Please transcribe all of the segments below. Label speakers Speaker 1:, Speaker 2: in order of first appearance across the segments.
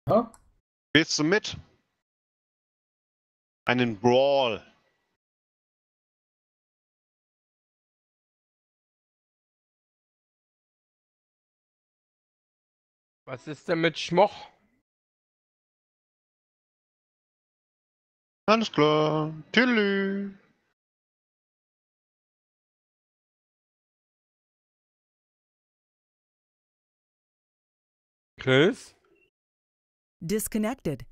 Speaker 1: Ja?
Speaker 2: Willst du mit? Einen Brawl.
Speaker 3: Was ist denn mit Schmoch?
Speaker 2: Alles klar. Tschüss.
Speaker 3: Chris?
Speaker 4: Disconnected.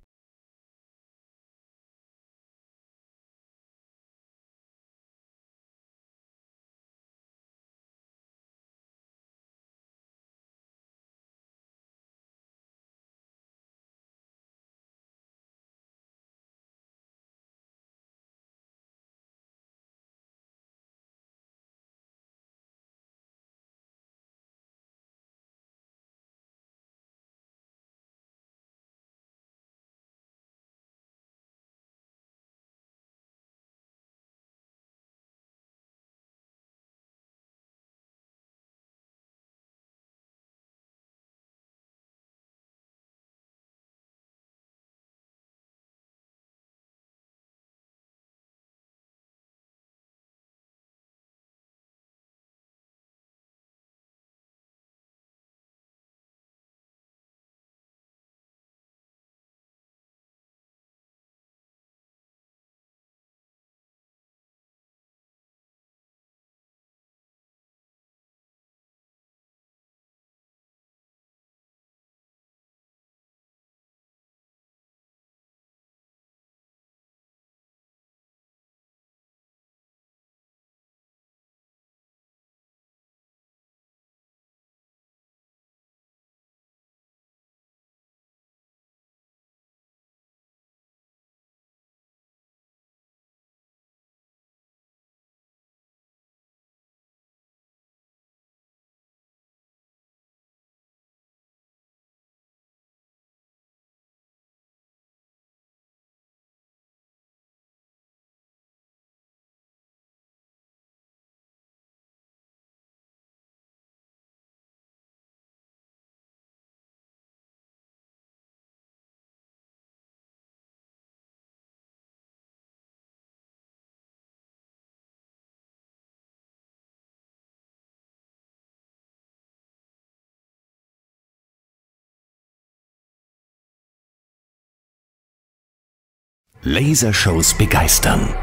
Speaker 5: Lasershows begeistern.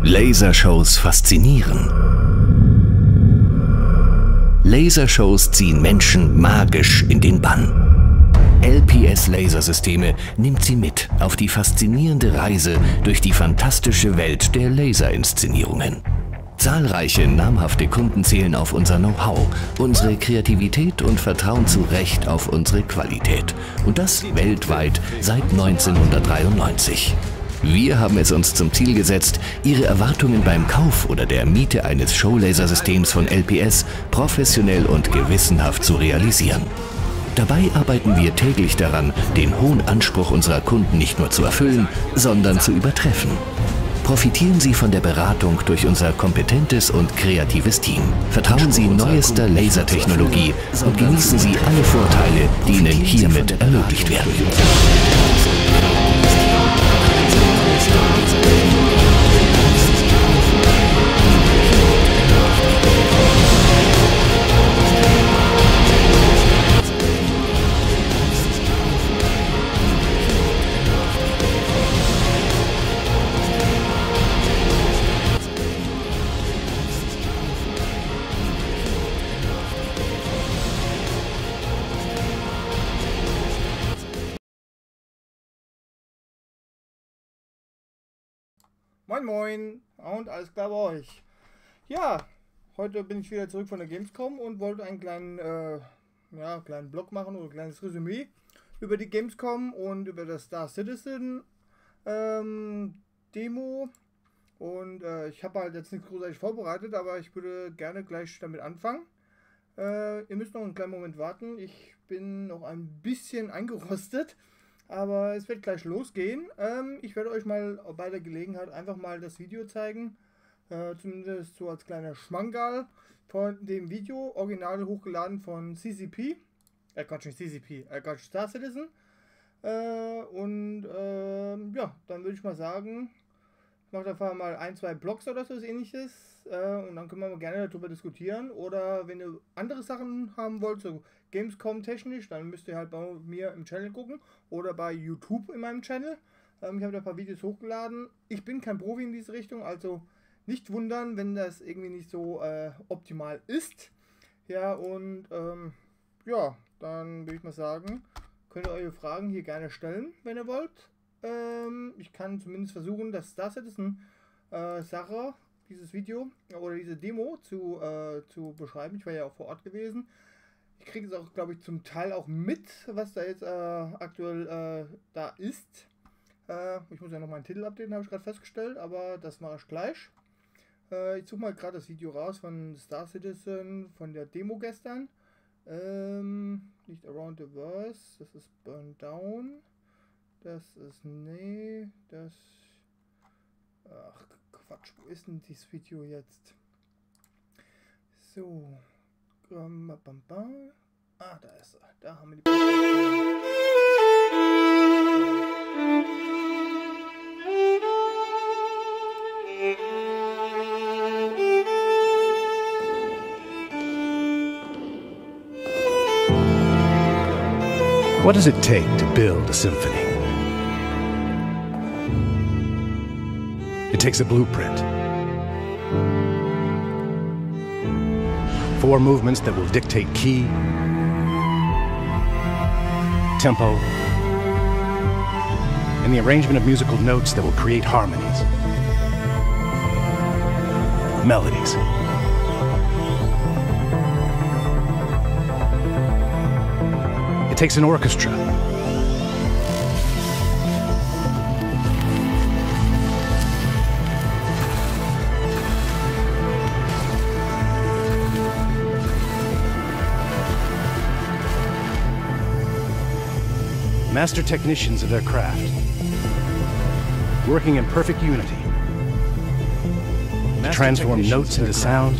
Speaker 5: Lasershows faszinieren. Lasershows ziehen Menschen magisch in den Bann. LPS Lasersysteme nimmt sie mit auf die faszinierende Reise durch die fantastische Welt der Laserinszenierungen. Zahlreiche namhafte Kunden zählen auf unser Know-how, unsere Kreativität und vertrauen zu Recht auf unsere Qualität. Und das weltweit seit 1993. Wir haben es uns zum Ziel gesetzt, Ihre Erwartungen beim Kauf oder der Miete eines Showlasersystems von LPS professionell und gewissenhaft zu realisieren. Dabei arbeiten wir täglich daran, den hohen Anspruch unserer Kunden nicht nur zu erfüllen, sondern zu übertreffen. Profitieren Sie von der Beratung durch unser kompetentes und kreatives Team. Vertrauen Sie neuester Lasertechnologie und genießen Sie alle Vorteile, die Ihnen hiermit ermöglicht werden.
Speaker 1: Moin Moin und alles klar bei euch. Ja, heute bin ich wieder zurück von der Gamescom und wollte einen kleinen Blog machen oder ein kleines Resümee über die Gamescom und über das Star Citizen Demo. Und ich habe halt jetzt nichts großartig vorbereitet, aber ich würde gerne gleich damit anfangen. Ihr müsst noch einen kleinen Moment warten. Ich bin noch ein bisschen eingerostet. Aber es wird gleich losgehen. Ich werde euch mal bei der Gelegenheit einfach mal das Video zeigen. Zumindest so als kleiner Schmankerl von dem Video. Original hochgeladen von CCP. Quatsch, nicht CCP, Quatsch, Star Citizen. Ja, dann würde ich mal sagen, ich mache einfach mal 1, 2 Blogs oder so ähnliches. Und dann können wir mal gerne darüber diskutieren. Oder wenn ihr andere Sachen haben wollt, so Gamescom technisch, dann müsst ihr halt bei mir im Channel gucken. Oder bei YouTube in meinem Channel. Ich habe da ein paar Videos hochgeladen. Ich bin kein Profi in diese Richtung, also nicht wundern, wenn das irgendwie nicht so optimal ist. Ja, und ja, dann würde ich mal sagen, könnt ihr eure Fragen hier gerne stellen, wenn ihr wollt. Ich kann zumindest versuchen, das Star Citizen Sache, dieses Video oder diese Demo zu beschreiben. Ich war ja auch vor Ort gewesen. Ich kriege es auch, glaube ich, zum Teil auch mit, was da jetzt aktuell da ist. Ich muss ja noch meinen Titel updaten, habe ich gerade festgestellt, aber das mache ich gleich. Ich suche mal gerade das Video raus von Star Citizen, von der Demo gestern. Nicht Around the Verse, das ist Burn Down. Das ist, nee, das... Ach, Quatsch, wo ist denn dieses Video jetzt? So. Ah, da ist er. Da haben wir die...
Speaker 4: What does it take to build a symphony? It takes a blueprint. 4 movements that will dictate key, tempo, and the arrangement of musical notes that will create harmonies, melodies. It takes an orchestra. Master technicians of their craft, working in perfect unity to transform notes into sound,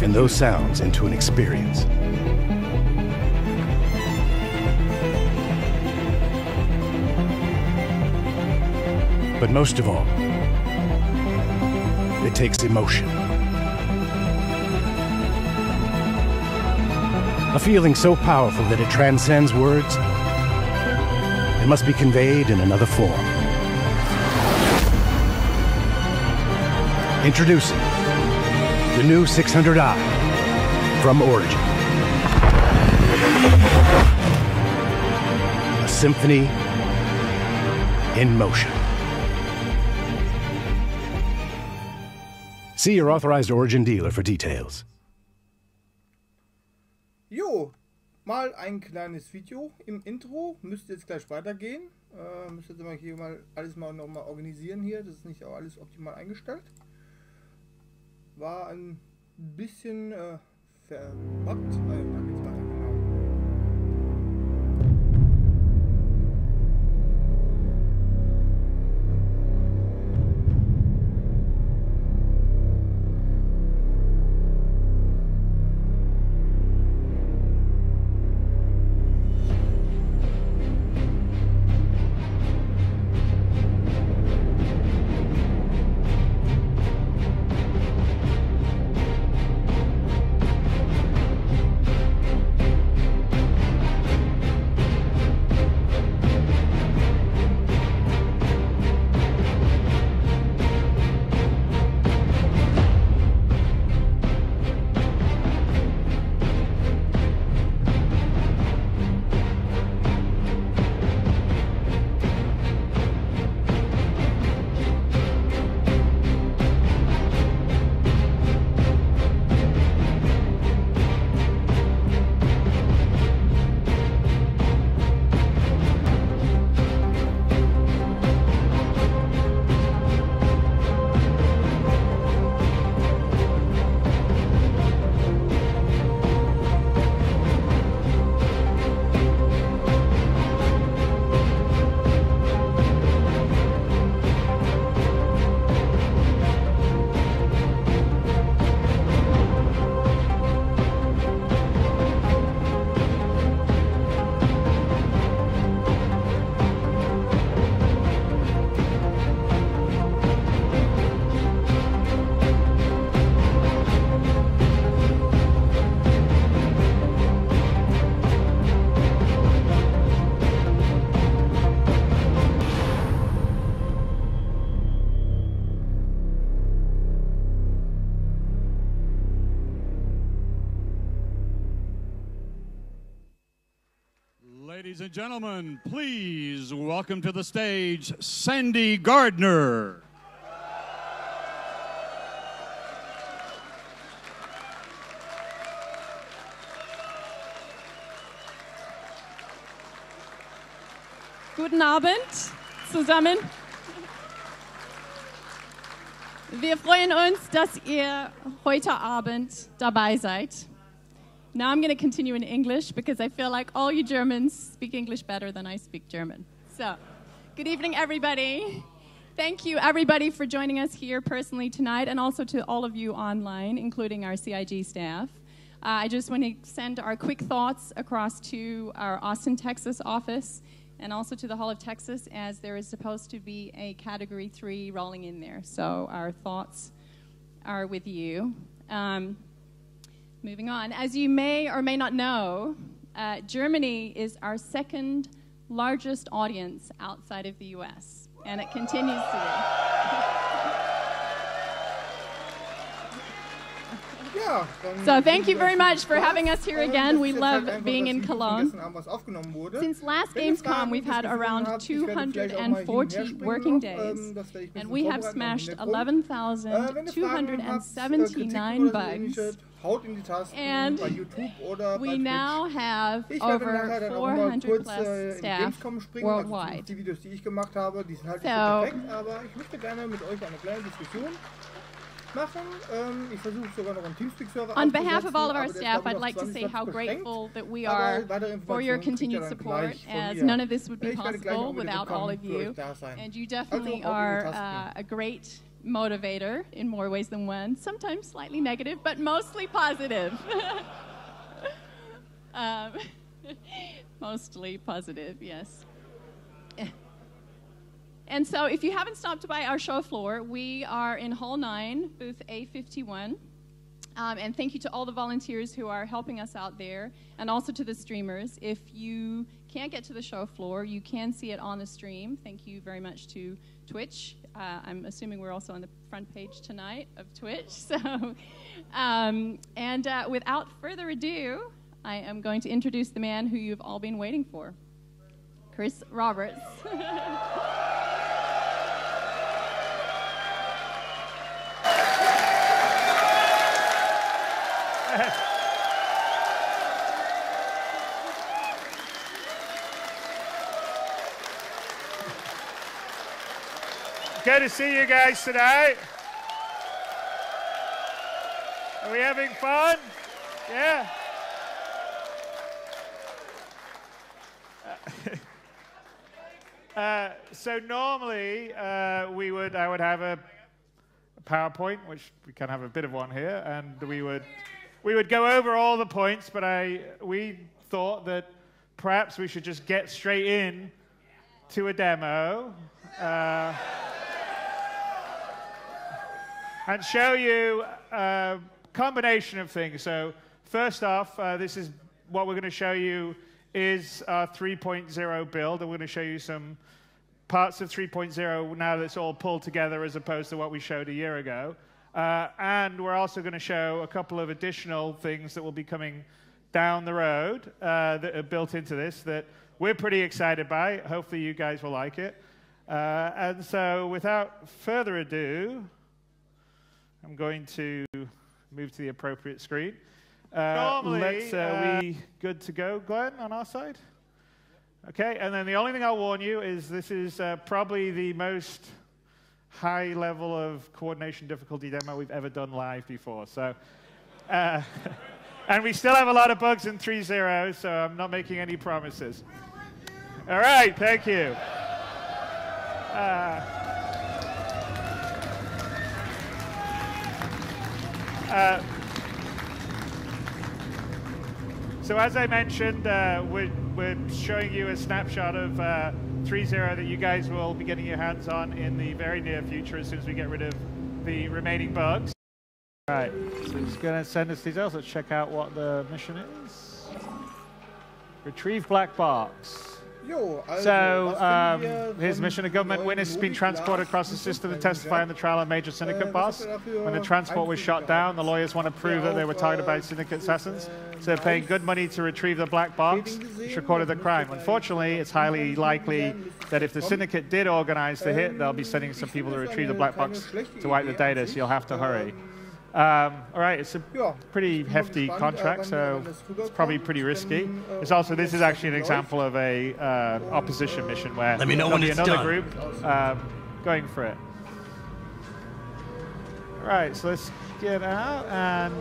Speaker 4: and those sounds into an experience. But most of all, it takes emotion. A feeling so powerful that it transcends words. It must be conveyed in another form. Introducing the new 600i from Origin. A symphony in motion. See your authorized Origin dealer for details.
Speaker 1: Jo, mal ein kleines Video im Intro. Müsste jetzt gleich weitergehen. Müsste jetzt mal hier mal alles nochmal organisieren hier. Das ist nicht auch alles optimal eingestellt. War ein bisschen verpackt. Dann geht's weiter, genau.
Speaker 6: Ladies and gentlemen, please welcome to the stage Sandy Gardner.
Speaker 7: Guten Abend zusammen. Wir freuen uns, dass ihr heute Abend dabei seid. Now I'm going to continue in English because I feel like all you Germans speak English better than I speak German. So, good evening, everybody. Thank you, everybody, for joining us here personally tonight, and also to all of you online, including our CIG staff. I just want to send our quick thoughts across to our Austin, Texas office, and also to the Hall of Texas, as there is supposed to be a Category 3 rolling in there. So our thoughts are with you. Moving on. As you may or may not know, Germany is our second largest audience outside of the U.S., and it continues to be.
Speaker 1: Ja,
Speaker 7: so thank you very much for having us here again. We love being in Cologne. Since last Gamescom, we've had around 240 working days, and we have smashed 11,279 bugs. And we now have over 400 plus staff worldwide. On behalf of all of our staff, I'd like to say how grateful that we are for your continued support, as none of this would be possible without all of you. And you definitely are a great motivator in more ways than one, sometimes slightly negative, but mostly positive. Mostly positive, yes. And so if you haven't stopped by our show floor, we are in Hall 9, booth A51. And thank you to all the volunteers who are helping us out there, and also to the streamers. If you can't get to the show floor, you can see it on the stream. Thank you very much to Twitch. I'm assuming we're also on the front page tonight of Twitch. So, without further ado, I am going to introduce the man who you've all been waiting for, Chris Roberts.
Speaker 8: Good to see you guys tonight. Are we having fun? Yeah. So normally I would have a PowerPoint, which we can have a bit of one here, and we would go over all the points, but we thought that perhaps we should just get straight in to a demo. And show you a combination of things. So first off, this is what we're going to show you is our 3.0 build. And we're going to show you some parts of 3.0 now that it's all pulled together as opposed to what we showed a year ago. And we're also going to show a couple of additional things that will be coming down the road that are built into this that we're pretty excited by. Hopefully you guys will like it. And so without further ado, I'm going to move to the appropriate screen. Normally, we good to go, Glenn, on our side? Okay, and then the only thing I'll warn you is this is probably the most high level of coordination difficulty demo we've ever done live before. So, and we still have a lot of bugs in 3.0, so I'm not making any promises. All right, thank you. So as I mentioned, we're showing you a snapshot of 3.0 that you guys will be getting your hands on in the very near future as soon as we get rid of the remaining bugs. All right, so it's going to send us details. Let's check out what the mission is. Retrieve black box.
Speaker 1: Jo, also,
Speaker 8: So,
Speaker 1: was finden wir
Speaker 8: his
Speaker 1: von
Speaker 8: mission, a government
Speaker 1: neuen
Speaker 8: witness has been
Speaker 1: Modi
Speaker 8: transported
Speaker 1: Glas
Speaker 8: across the
Speaker 1: und
Speaker 8: system to
Speaker 1: Schutzreisen
Speaker 8: testify in the
Speaker 1: gesagt?
Speaker 8: trial of major syndicate
Speaker 1: Was
Speaker 8: boss.
Speaker 1: habt ihr dafür
Speaker 8: When the transport was shot down, the lawyers want to prove that they were targeted by syndicate assassins, so they're paying good money to retrieve the black box which recorded the crime. Unfortunately, it's highly likely that if the syndicate did organize the hit, they'll be sending some people to retrieve the black box to wipe the data, so you'll have to hurry. All right, it's a pretty hefty contract, so it's probably pretty risky. It's also, this is actually an example of a opposition mission where
Speaker 9: Let me know when
Speaker 8: there'll be
Speaker 9: it's
Speaker 8: another
Speaker 9: done.
Speaker 8: group going for it. All right, so let's get out and.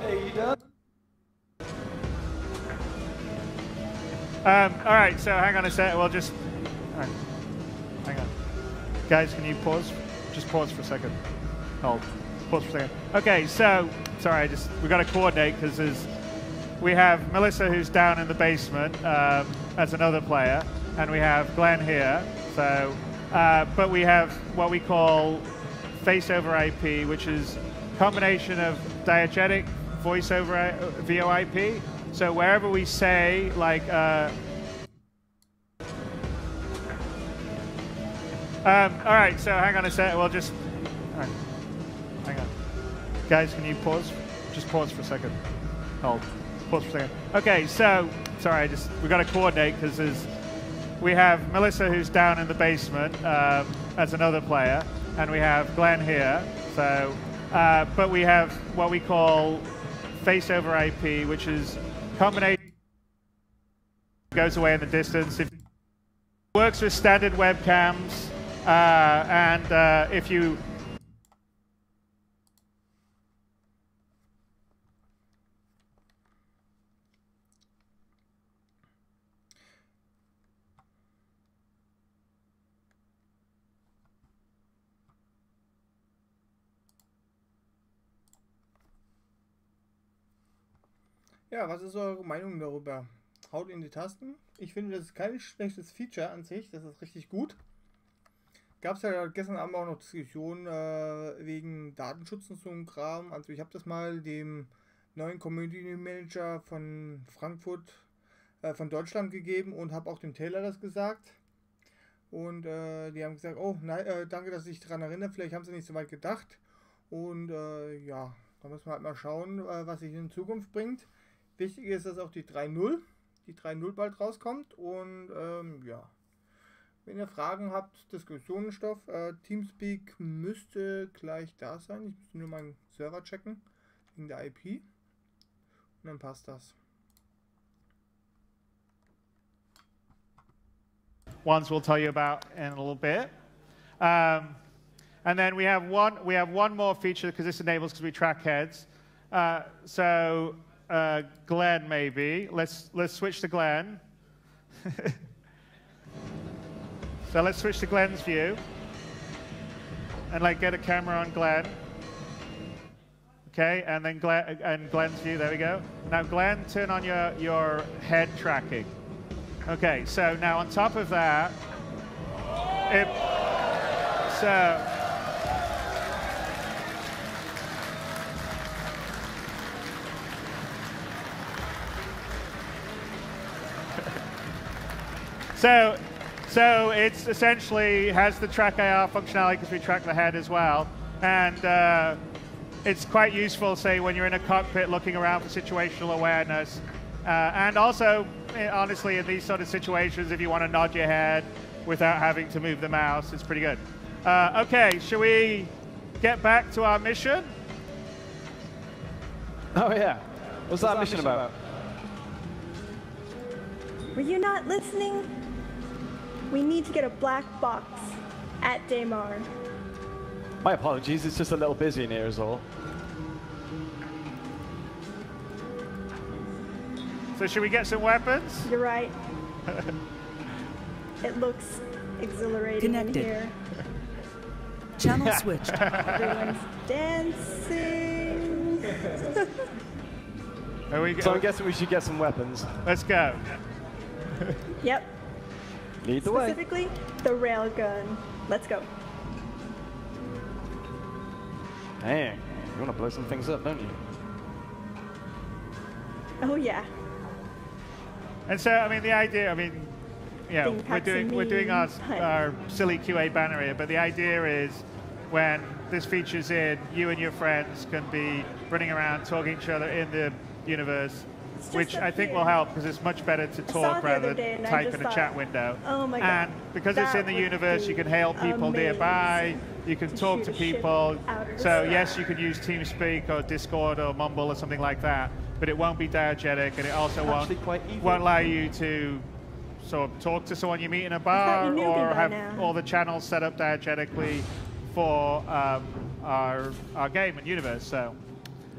Speaker 8: Hey, you done? All right, so hang on a sec. We'll just. All right, hang on, guys. Can you pause? Just pause for a second. Hold. Pause for a second. Okay, so sorry, we got to coordinate because we have Melissa who's down in the basement as another player, and we have Glenn here. So, but we have what we call face over IP, which is a combination of diegetic voice over VoIP. So wherever we say like. All right, so hang on a sec. We'll just. All right. Hang on. Guys, can you pause? Just pause for a second. Hold. Pause for a second. Okay, so, sorry, we got to coordinate because we have Melissa who's down in the basement as another player, and we have Glenn here. So, but we have what we call face over IP, which is a combination goes away in the distance. It works with standard webcams, and if you
Speaker 1: Ja, was ist eure Meinung darüber? Haut in die Tasten. Ich finde, das ist kein schlechtes Feature an sich. Das ist richtig gut. Gab es ja gestern Abend auch noch Diskussionen wegen Datenschutz und so einem Kram. Also ich habe das mal dem neuen Community Manager von Frankfurt, von Deutschland gegeben und habe auch dem Taylor das gesagt. Und die haben gesagt, oh nein, danke, dass ich daran erinnere. Vielleicht haben sie nicht so weit gedacht. Und ja, da müssen wir halt mal schauen, was sich in Zukunft bringt. Wichtig ist, dass auch die 3.0 bald rauskommt. Und ja, wenn ihr Fragen habt, Diskussionsstoff, Teamspeak müsste gleich da sein. Ich müsste nur meinen Server checken, wegen der IP. Und dann passt das.
Speaker 8: Ones we'll tell you about in a little bit. And then we have one more feature because this enables because we track heads. So Glenn, maybe let's switch to Glenn. So let's switch to Glenn's view and like get a camera on Glenn. Okay, and then Glenn's view. There we go. Now Glenn, turn on your head tracking. Okay, so now on top of that, so it's essentially has the track AR functionality because we track the head as well, and it's quite useful, say, when you're in a cockpit looking around for situational awareness, and also, honestly, in these sort of situations, if you want to nod your head without having to move the mouse, it's pretty good. Okay, shall we get back to our mission?
Speaker 10: Oh yeah, what's that mission about?
Speaker 11: Were you not listening? We need to get a black box at Daymar.
Speaker 10: My apologies, it's just a little busy in here is all.
Speaker 8: So should we get some weapons?
Speaker 11: You're right. It looks exhilarating
Speaker 12: Connected.
Speaker 11: in here.
Speaker 12: Channel switched.
Speaker 11: Everyone's dancing.
Speaker 10: So I'm guessing we should get some weapons.
Speaker 8: Let's go.
Speaker 11: Yep.
Speaker 10: Lead the way.
Speaker 11: Specifically, the railgun. Let's go.
Speaker 10: Dang, you want to blow some things up, don't you?
Speaker 11: Oh yeah.
Speaker 8: And so, I mean, the idea, I mean, you know, we're doing our silly QA banner here, but the idea is when this feature's in, you and your friends can be running around talking to each other in the universe, which I think will help because it's much better to talk rather than type in a chat window.
Speaker 11: Oh my God.
Speaker 8: And because it's in the universe, you can hail people nearby, you can talk to people. So yes, you could use TeamSpeak or Discord or Mumble or something like that, but it won't be diegetic, and it also won't allow you to sort of talk to someone you meet in a bar or have all the channels set up diegetically for our game and universe. So,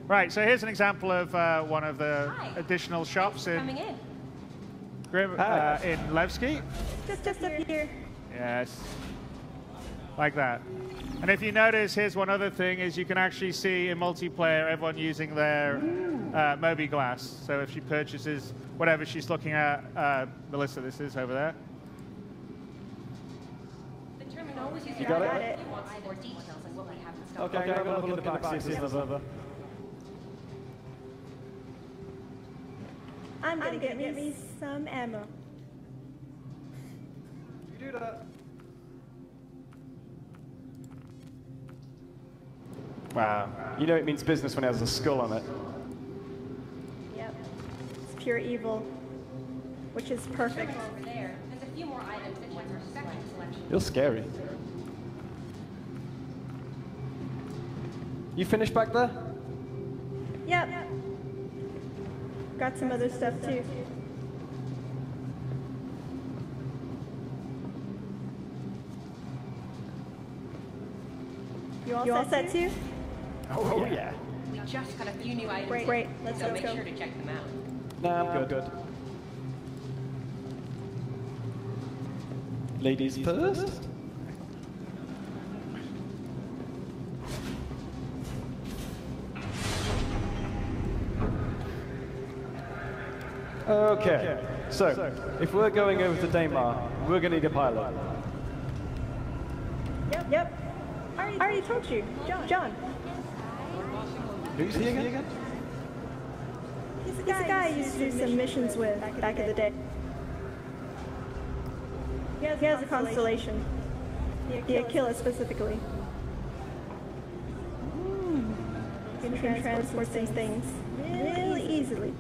Speaker 8: right. So here's an example of one of the additional shops in Levski.
Speaker 11: Just up here.
Speaker 8: Yes, like that. And if you notice, here's one other thing: is you can actually see in multiplayer everyone using their Moby Glass. So if she purchases whatever she's looking at, Melissa, this is over there.
Speaker 10: You got it? Okay, I'm going to look at the back, see if there's another.
Speaker 11: I'm going to get me some ammo.
Speaker 10: You do that. Wow. You know it means business when it has a skull on it.
Speaker 11: Yep. It's pure evil, which is perfect.
Speaker 9: Over there. There's a few more items that check our second selection.
Speaker 10: You're scary. You finished back there?
Speaker 11: Yep. Got some other stuff too. You all set too?
Speaker 10: Oh yeah.
Speaker 9: We just got a few new items.
Speaker 11: Great. Let's
Speaker 9: so
Speaker 11: go.
Speaker 9: make sure to check them out.
Speaker 10: Nah, I'm good. Ladies first? Okay, so if we're going over to Daymar, we're going to need a pilot.
Speaker 11: Yep. I already told you. John.
Speaker 10: Who's he again?
Speaker 11: He's a guy I used to do some missions with back in the day. He has a constellation. The Aquila specifically. He can transport these things really easily.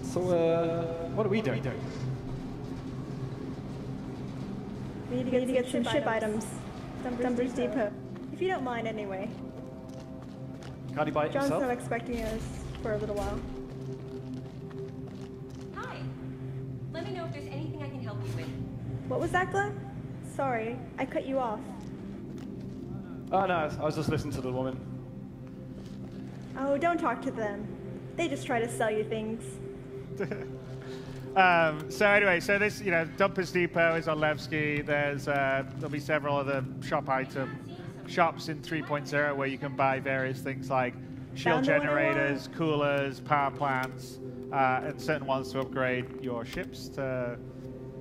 Speaker 10: So, what are we doing?
Speaker 11: We need to get some ship items. Dumper's Depot. If you don't mind, anyway.
Speaker 10: Can't he buy it
Speaker 11: John's
Speaker 10: himself?
Speaker 11: not expecting us for a little while.
Speaker 9: Hi. Let me know if there's anything I can help you with.
Speaker 11: What was that, Glenn? Sorry, I cut you off.
Speaker 10: Oh no, I was just listening to the woman.
Speaker 11: Oh, don't talk to them. They just try to sell you things.
Speaker 8: So anyway, so this, you know, Dumper's Depot is on Levski. There'll be several other shops in 3.0 where you can buy various things like shield generators, coolers, power plants, and certain ones to upgrade your ships to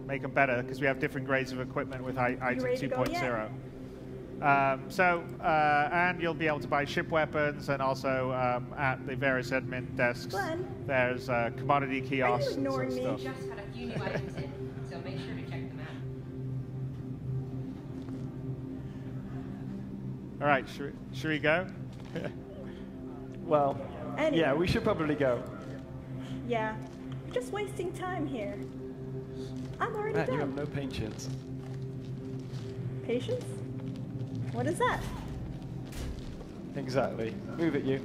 Speaker 8: make them better because we have different grades of equipment with item 2.0. And you'll be able to buy ship weapons, and also at the various admin desks, there's commodity kiosks and stuff.
Speaker 9: We just got a few new items in, so make sure to check them out.
Speaker 8: All right, should we go?
Speaker 10: Well, yeah, we should probably go.
Speaker 11: Yeah, we're just wasting time here. I'm already done.
Speaker 10: You have no patience.
Speaker 11: Patience? What is that?
Speaker 10: Exactly. Move it, you.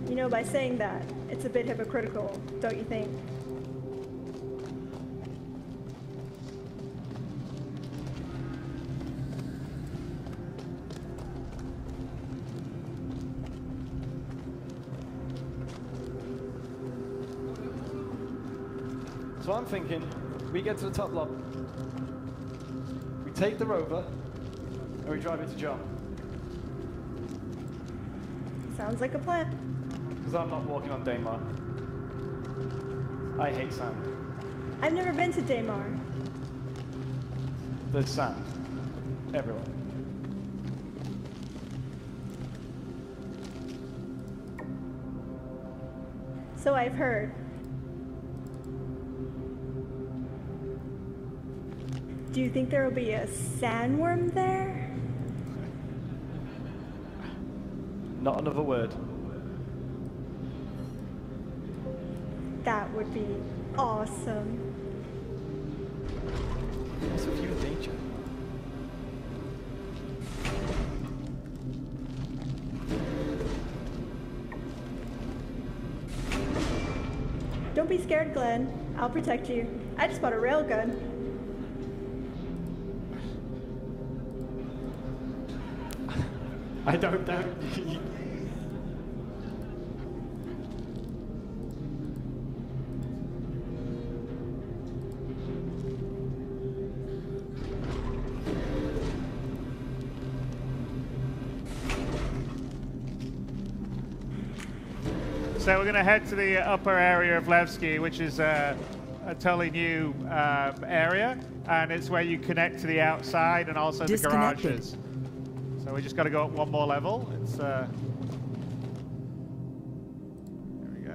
Speaker 11: You know, by saying that, it's a bit hypocritical, don't you think?
Speaker 10: So I'm thinking, we get to the top lobby. We take the rover, and we drive it to John.
Speaker 11: Sounds like a plan.
Speaker 10: Because I'm not walking on Daymar. I hate sand.
Speaker 11: I've never been to Daymar.
Speaker 10: There's sand everywhere.
Speaker 11: So I've heard. Do you think there will be a sandworm there?
Speaker 10: Not another word.
Speaker 11: That would be awesome.
Speaker 10: What's with you and nature?
Speaker 11: Don't be scared, Glenn. I'll protect you. I just bought a railgun.
Speaker 10: I don't doubt.
Speaker 8: So we're going to head to the upper area of Levski, which is a totally new area, and it's where you connect to the outside and also the garages. So we just got to go up one more level. It's there we go.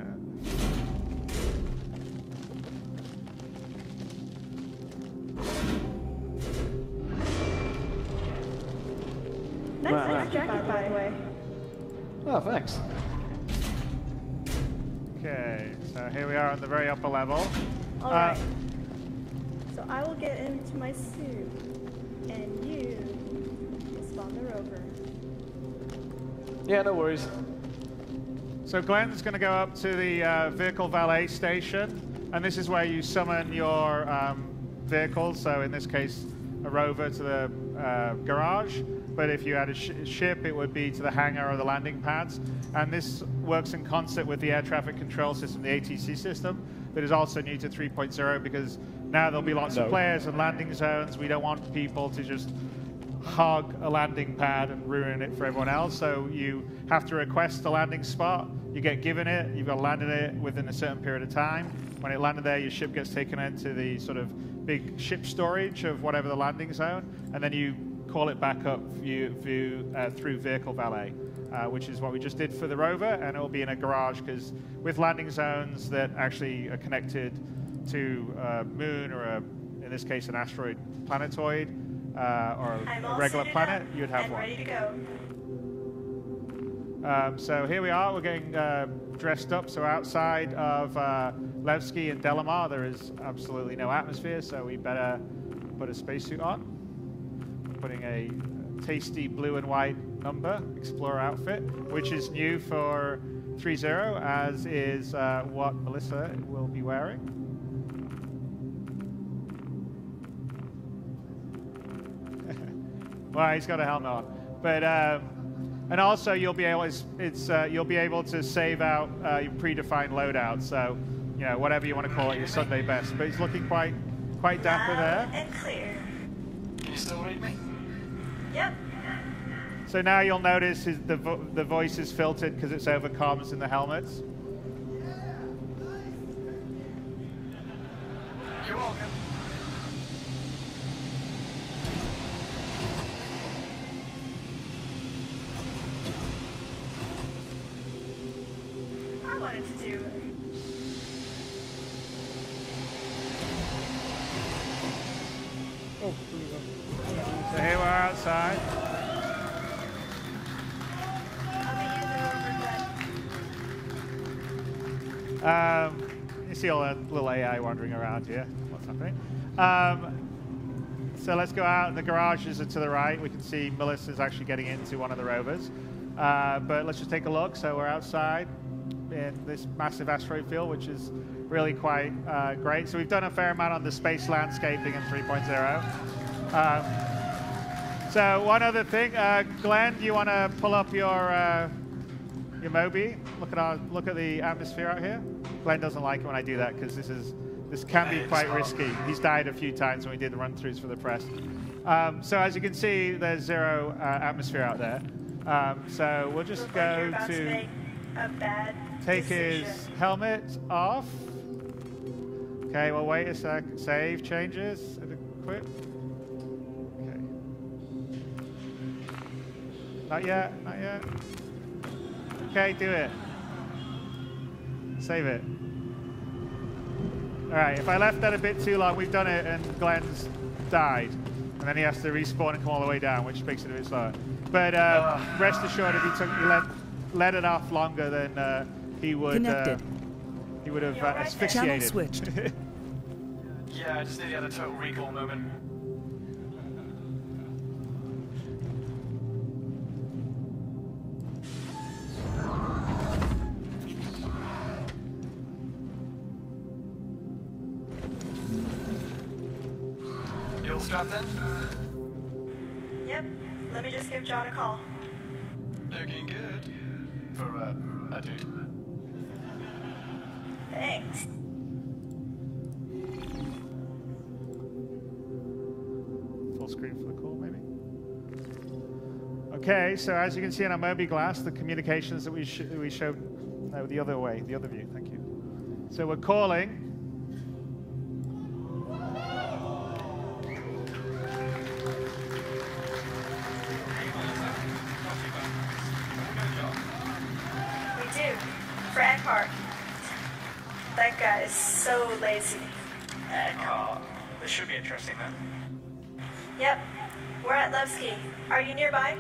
Speaker 11: Nice jacket, by the way.
Speaker 10: Oh, thanks.
Speaker 8: Okay, so here we are on the very upper level.
Speaker 11: All right. So I will get into my suit, and you will spawn the rover.
Speaker 10: Yeah, no worries.
Speaker 8: So Glenn's going to go up to the vehicle valet station, and this is where you summon your vehicles. So in this case, a rover to the garage. But if you had a ship, it would be to the hangar or the landing pads. And this works in concert with the air traffic control system, the ATC system, that is also new to 3.0, because now there'll be lots of players and landing zones. We don't want people to just hog a landing pad and ruin it for everyone else. So you have to request a landing spot. You get given it. You've got to land it within a certain period of time. When it landed there, your ship gets taken into the sort of big ship storage of whatever the landing zone, and then you call it back up through vehicle valet, which is what we just did for the rover, and it will be in a garage, because with landing zones that actually are connected to a moon or in this case an asteroid planetoid or a regular planet, you'd have one.
Speaker 11: Ready to go.
Speaker 8: So here we are, we're getting dressed up. So outside of Levski and Delamar, there is absolutely no atmosphere, so we better put a spacesuit on. Putting a tasty blue and white number Explorer outfit, which is new for 3.0, as is what Melissa will be wearing. Well, he's got a helmet on, but and also you'll be able you'll be able to save out your predefined loadout. So you know, whatever you want to call it, your Sunday best. But he's looking quite dapper there.
Speaker 11: And clear.
Speaker 10: You still read me?
Speaker 11: Yep.
Speaker 8: So now you'll notice the voice is filtered because it's over comms in the helmets.
Speaker 10: You're welcome.
Speaker 11: I wanted to do it.
Speaker 1: Oh, here we go.
Speaker 8: So here we're outside. You see all that little AI wandering around here. What's happening? So let's go out. The garages are to the right. We can see Melissa's actually getting into one of the rovers. But let's just take a look. So we're outside in this massive asteroid field, which is really quite great. So we've done a fair amount on the space landscaping in 3.0. So one other thing, Glenn, do you want to pull up your Moby? Look at the atmosphere out here. Glenn doesn't like it when I do that because this can be quite risky. He's died a few times when we did the run-throughs for the press. So as you can see, there's zero atmosphere out there. So we'll just go to take his helmet off. Okay, well wait a sec. Save changes. Equip. Okay. Not yet. Not yet. Okay, do it. Save it. All right, if I left that a bit too long, we've done it and Glenn's died. And then he has to respawn and come all the way down, which makes it a bit slower. But rest assured, if he let it off longer, then he would have asphyxiated.
Speaker 12: Channel switched.
Speaker 10: Yeah, I just nearly had a total recall moment. You all strapped in?
Speaker 11: Yep. Let me just give John a call.
Speaker 10: Looking good. For a dude.
Speaker 11: Thanks.
Speaker 8: Full screen for the call, maybe? Okay, so as you can see on our Moby Glass, the communications that we showed, no, the other way, the other view, thank you. So we're calling.
Speaker 11: We do. For Eckhart. That guy is so lazy.
Speaker 10: Eckhart. This should be interesting then.
Speaker 11: Yep. We're at Levski. Are you nearby?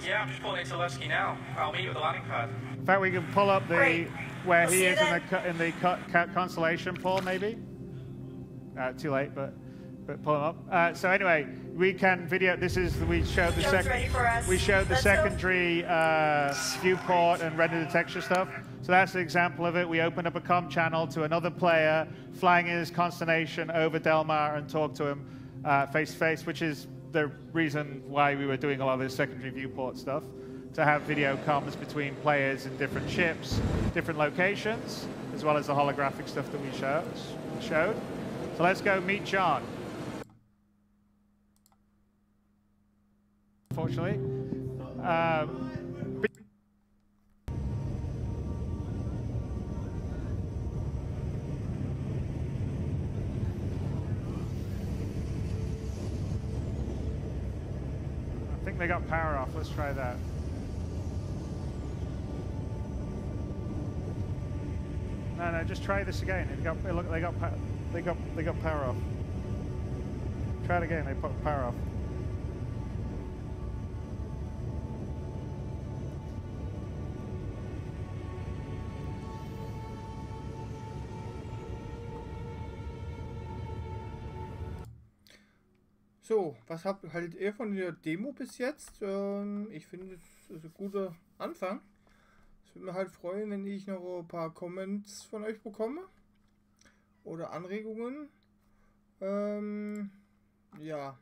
Speaker 13: Yeah, I'm just pulling into Levski now. I'll meet you at the landing pad.
Speaker 8: In fact, we can pull up the
Speaker 11: Great.
Speaker 8: where
Speaker 11: We'll
Speaker 8: he
Speaker 11: see
Speaker 8: is
Speaker 11: you
Speaker 8: in the constellation, Paul, maybe? Too late, but pull him up. So anyway, we can video. This is we showed the
Speaker 11: Joe's ready for us.
Speaker 8: we showed the
Speaker 11: Let's go.
Speaker 8: secondary viewport and render the texture stuff. So that's an example of it. We opened up a comm channel to another player flying in his constellation over Delmar and talk to him face to face, which is the reason why we were doing a lot of this secondary viewport stuff, to have video comms between players in different ships, different locations, as well as the holographic stuff that we showed. So let's go meet John. Unfortunately. I think they got power off. Let's try that. No, just try this again. Look, they got power off. Try it again. They put power off.
Speaker 1: So, was haltet ihr von der Demo bis jetzt? Ich finde, es ist ein guter Anfang. Es würde mich halt freuen, wenn ich noch ein paar Comments von euch bekomme. Oder Anregungen. Ja.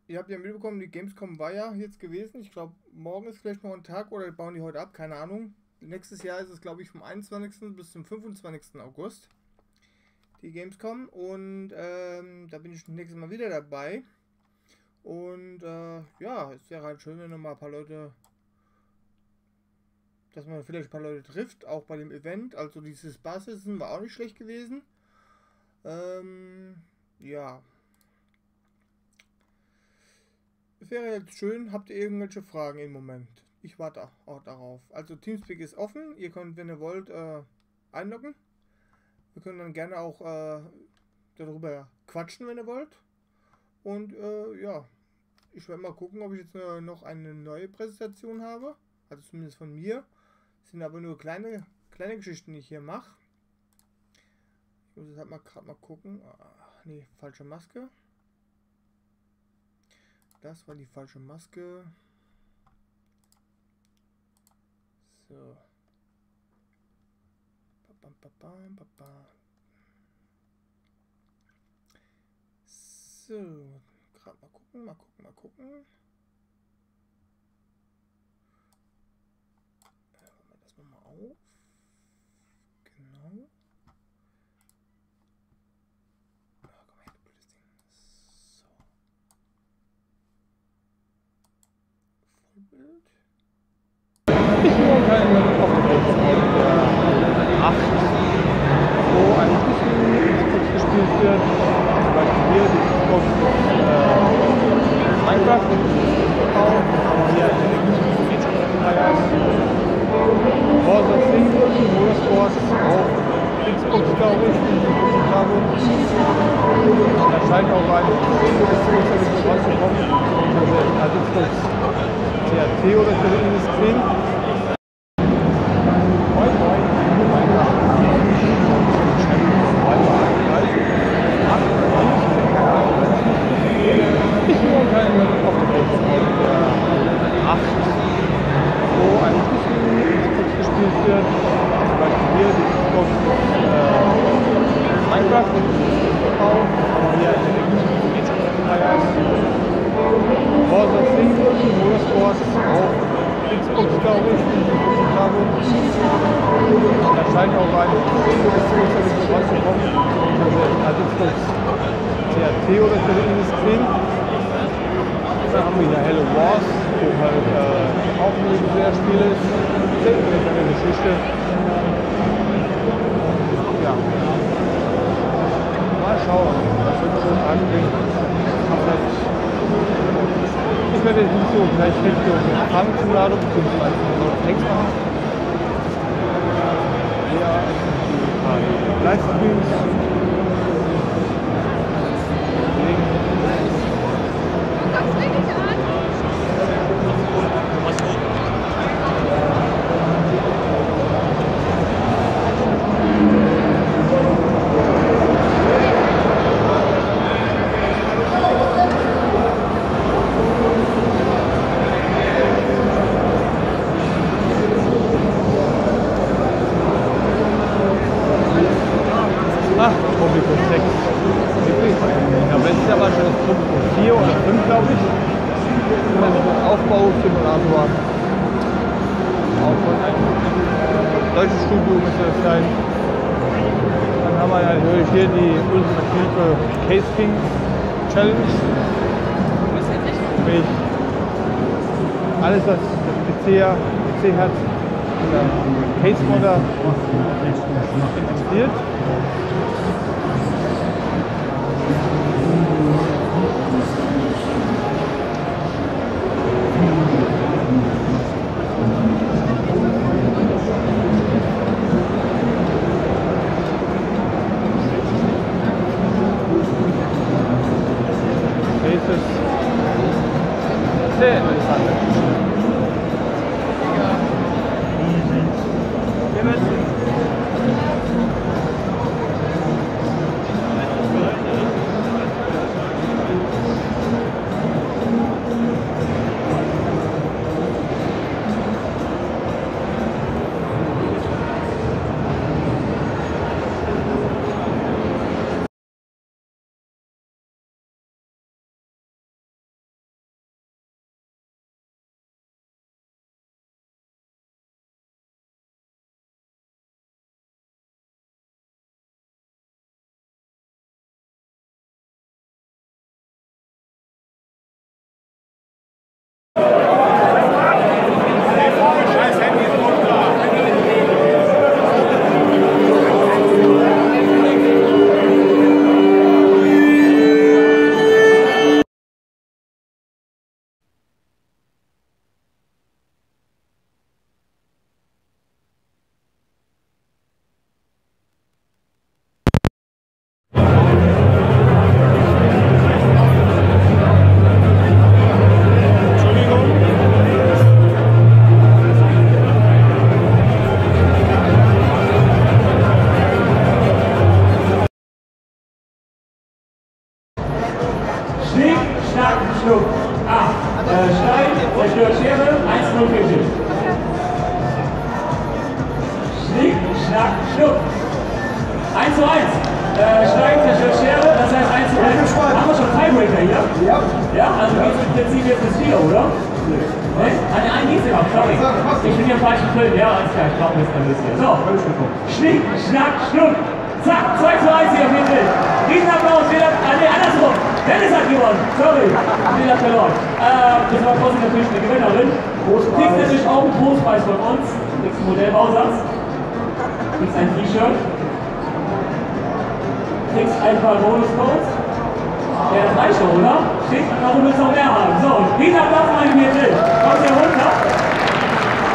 Speaker 1: Ihr habt ja mitbekommen, die Gamescom war ja jetzt gewesen. Ich glaube, morgen ist vielleicht noch ein Tag oder bauen die heute ab, keine Ahnung. Nächstes Jahr ist es, glaube ich, vom 21. bis zum 25. August. Die Gamescom. Und da bin ich nächstes Mal wieder dabei. Und ja, es wäre halt schön, wenn noch mal ein paar Leute, dass man vielleicht ein paar Leute trifft, auch bei dem Event. Also dieses Bar-Sitzen war auch nicht schlecht gewesen. Ja. Es wäre jetzt schön, habt ihr irgendwelche Fragen im Moment? Ich warte auch darauf. Also Teamspeak ist offen, ihr könnt, wenn ihr wollt, einloggen. Wir können dann gerne auch darüber quatschen, wenn ihr wollt. Und ja, ich werde mal gucken, ob ich jetzt noch eine neue Präsentation habe. Also zumindest von mir. Das sind aber nur kleine Geschichten, die ich hier mache. Ich muss jetzt halt mal gerade mal gucken. Ach, nee, falsche Maske. Das war die falsche Maske. So. So, gerade mal gucken. Machen wir das nochmal auf. Genau. Ah, komm her, du blödes Ding. So. Vollbild.
Speaker 14: Wo ein bisschen gespielt wird, zum Beispiel hier, dieses Minecraft auch, hier Forza 5, Motorsport, auch Xbox, glaube ich, da scheint auch ein rauszukommen, also Xbox CRT oder so ähnliches gesehen. Alles, was PC hat, Case Modder integriert. Sehr interessant.
Speaker 15: Ja, das reicht doch, oder? Steht noch, du willst noch mehr haben. So, dieser Platz mal hier drin. Kommt hier runter.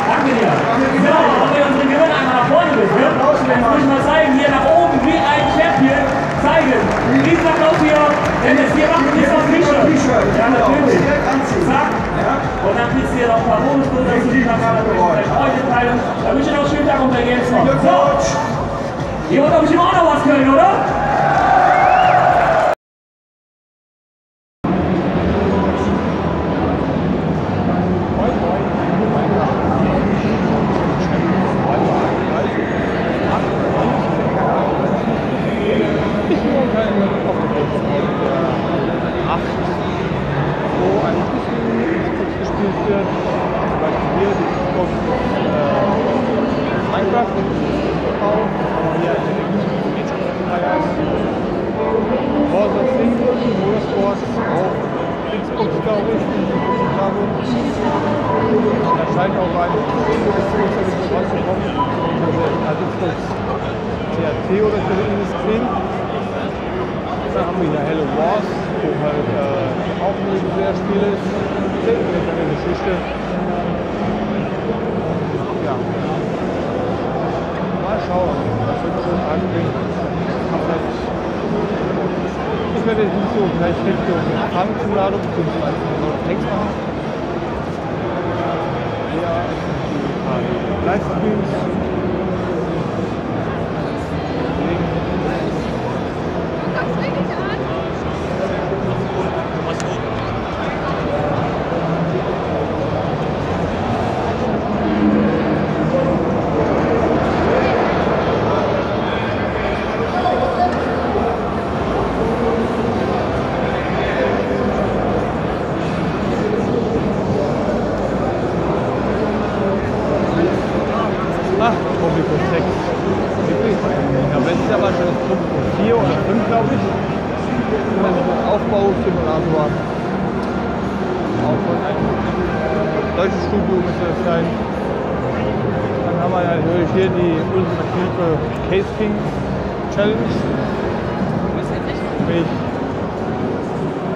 Speaker 15: Danke dir. So, ob wir unsere Gewinne einmal nach vorne bitten. Jetzt muss ich mal zeigen, hier nach oben, wie ein Champion. Zeigen. Diesen Applaus hier, denn es hier macht jetzt noch ein T-Shirt. Ja, natürlich. Zack. Und dann kriegst du hier noch ein paar Bonusbilder zu dieser Freudeteilung. Da wünsche ich noch einen schönen Tag und der Gamescom. So. Ihr wollt doch bestimmt auch noch was können, oder?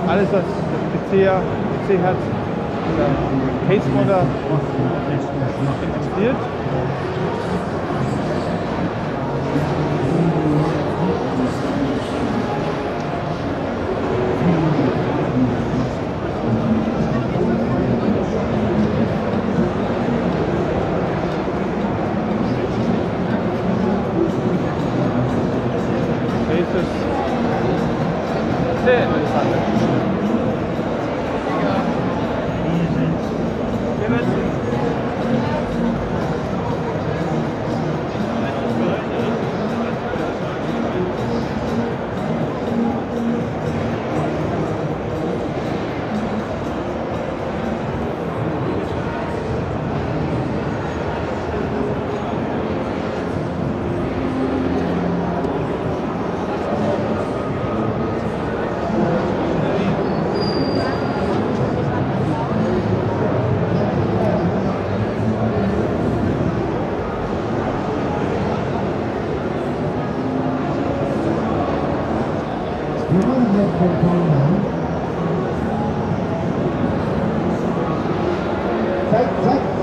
Speaker 14: Alles, was das PC hat, Case Modder integriert. Sehr interessant.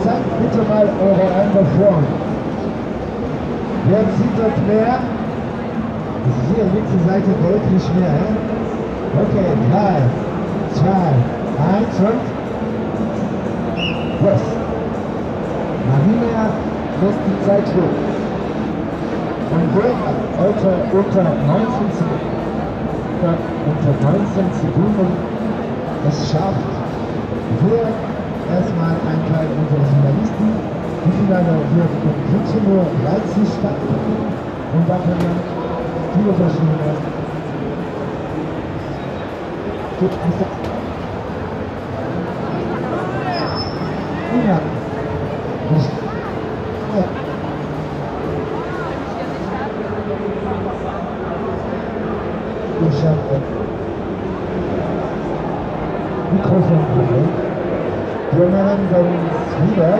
Speaker 16: Zeigt bitte mal eure Hände vor. Wer zieht das mehr? Das ist hier linke Seite deutlich mehr. Okay, 3, 2, 1 und los. Marina lässt die Zeit hoch. Und wer heute unter 19 Sekunden es schafft, wer erstmal ein Teil unserer Finalisten. Die Finale wird um 17:30 Uhr stattfinden und da können wir viele verschiedene Ich habe Mikrofonproblem. Wir melden uns wieder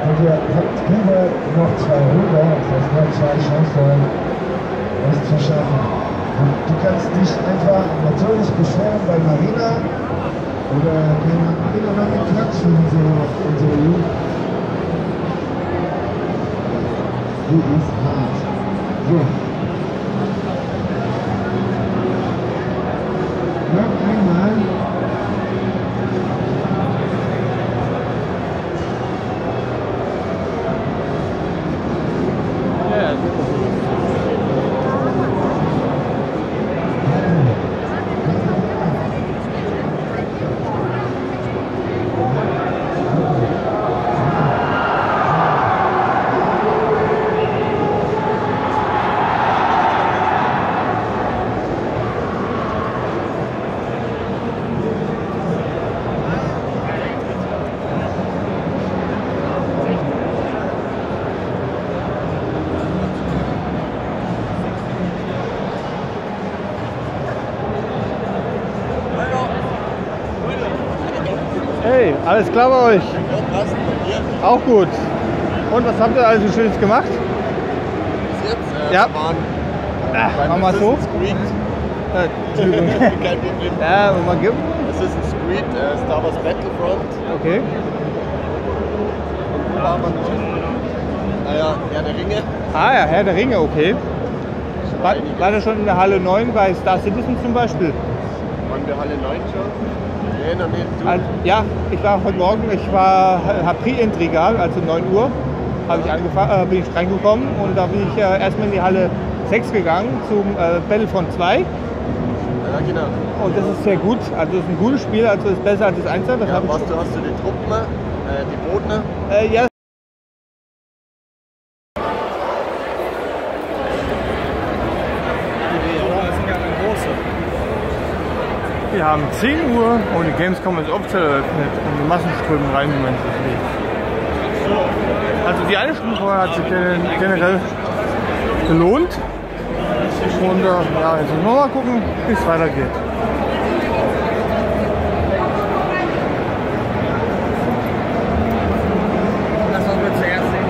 Speaker 16: und ihr habt wieder noch 2 Ruder, das heißt noch 2 Chancen, es zu schaffen. Und du kannst dich einfach natürlich beschweren bei Marina oder den anderen klatschen, unsere Jugend. Die ist hart. So. Noch einmal.
Speaker 14: Hey, alles klar bei euch? Auch gut. Und was habt ihr also Schönes gemacht?
Speaker 17: Bis jetzt?
Speaker 14: Ja.
Speaker 17: Machen
Speaker 14: wir so. Entschuldigung.
Speaker 17: Kein Problem.
Speaker 14: Ja, und man gibt.
Speaker 17: Assassin's Creed, Star Wars Battlefront.
Speaker 14: Okay.
Speaker 17: Und wo war man noch? Naja, Herr der Ringe.
Speaker 14: Ah ja, Herr der Ringe, okay. War das schon in der Halle 9 bei Star Citizen zum Beispiel?
Speaker 17: Waren wir Halle 9 schon? Nee, noch nicht.
Speaker 14: Also, ja, ich war heute Morgen, habe Pre-End-Regal, also 9 Uhr, bin ich reingekommen und da bin ich erstmal in die Halle 6 gegangen zum Battlefront 2.
Speaker 17: Ja, genau.
Speaker 14: Und das ist sehr gut, also es ist ein gutes Spiel, also es ist besser als das 1. Das
Speaker 17: Ja,
Speaker 14: hast
Speaker 17: du die Truppen, die Bodner?
Speaker 14: Ja. Wir haben 10 Uhr und die Gamescom ist offiziell eröffnet und die Massen strömen rein, wie man es sieht. Also die eine Stunde vorher hat sich generell gelohnt. Und ja, jetzt müssen wir mal gucken, wie es weitergeht.
Speaker 17: Das wollen wir zuerst sehen.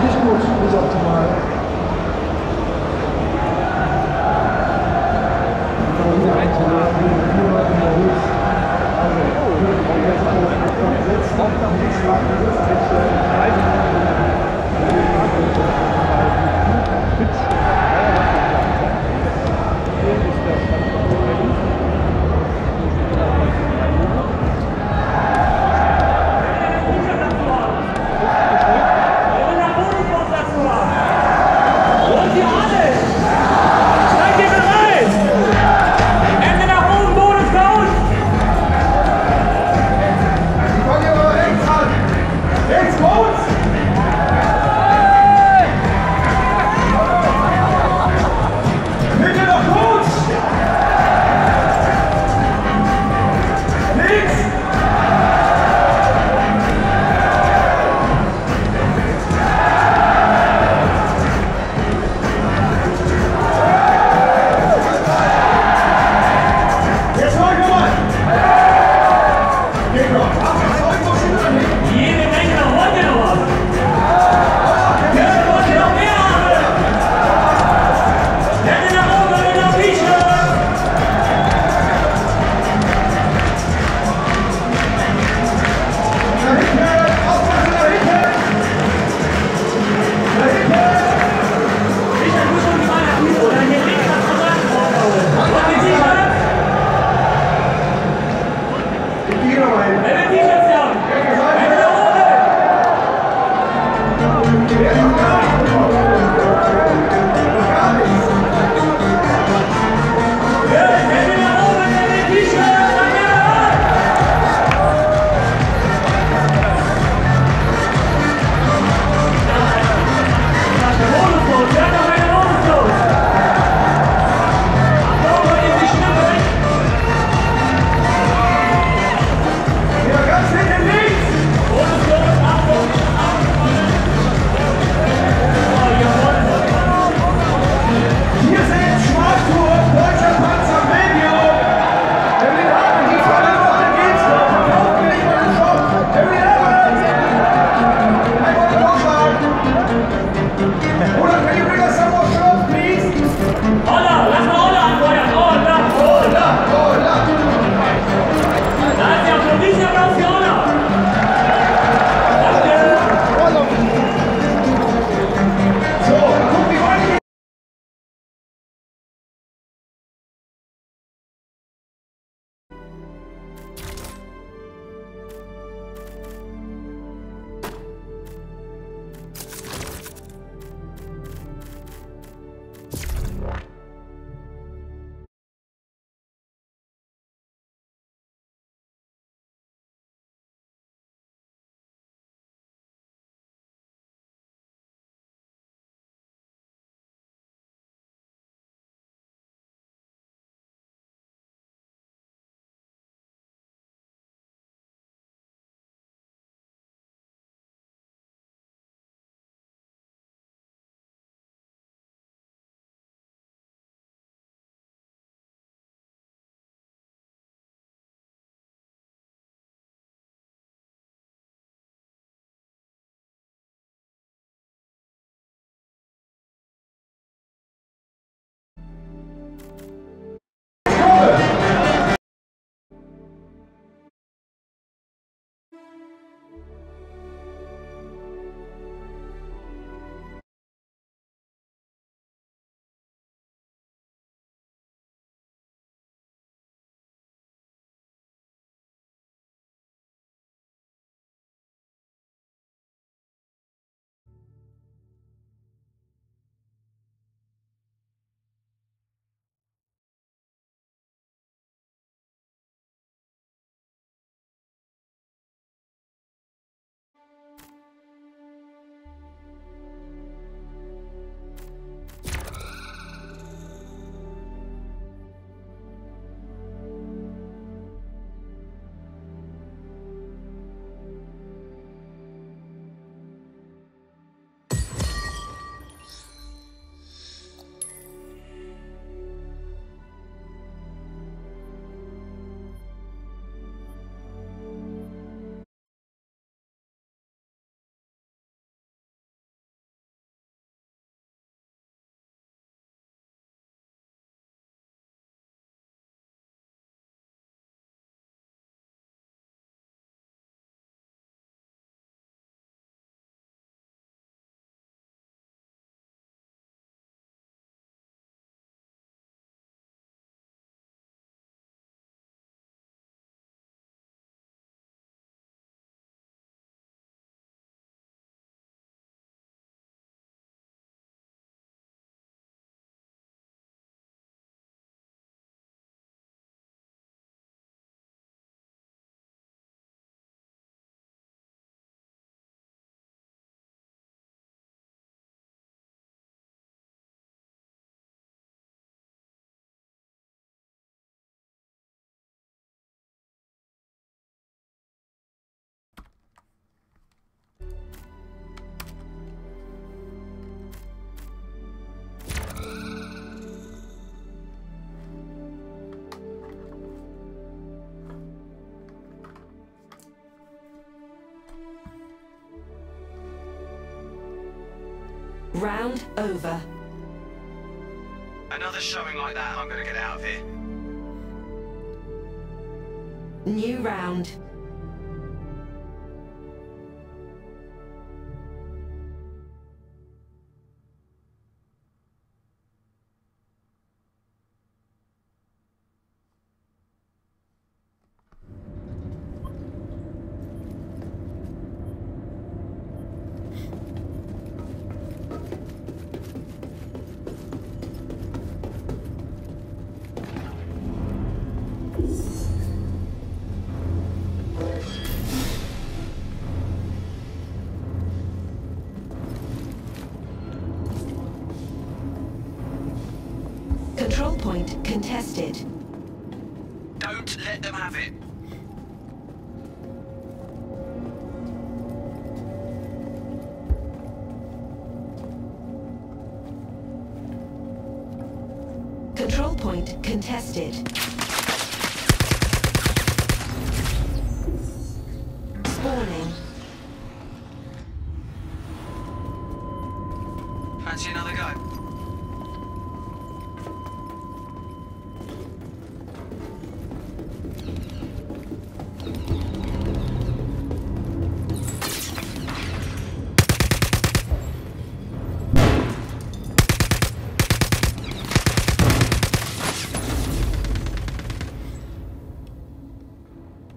Speaker 16: Nicht gut, nicht optimal.
Speaker 18: Round over.
Speaker 19: Another showing like that, I'm gonna get out of here.
Speaker 18: New round. Control point contested.
Speaker 19: Don't let them have it.
Speaker 18: Control point contested. Spawning.
Speaker 19: Fancy another go?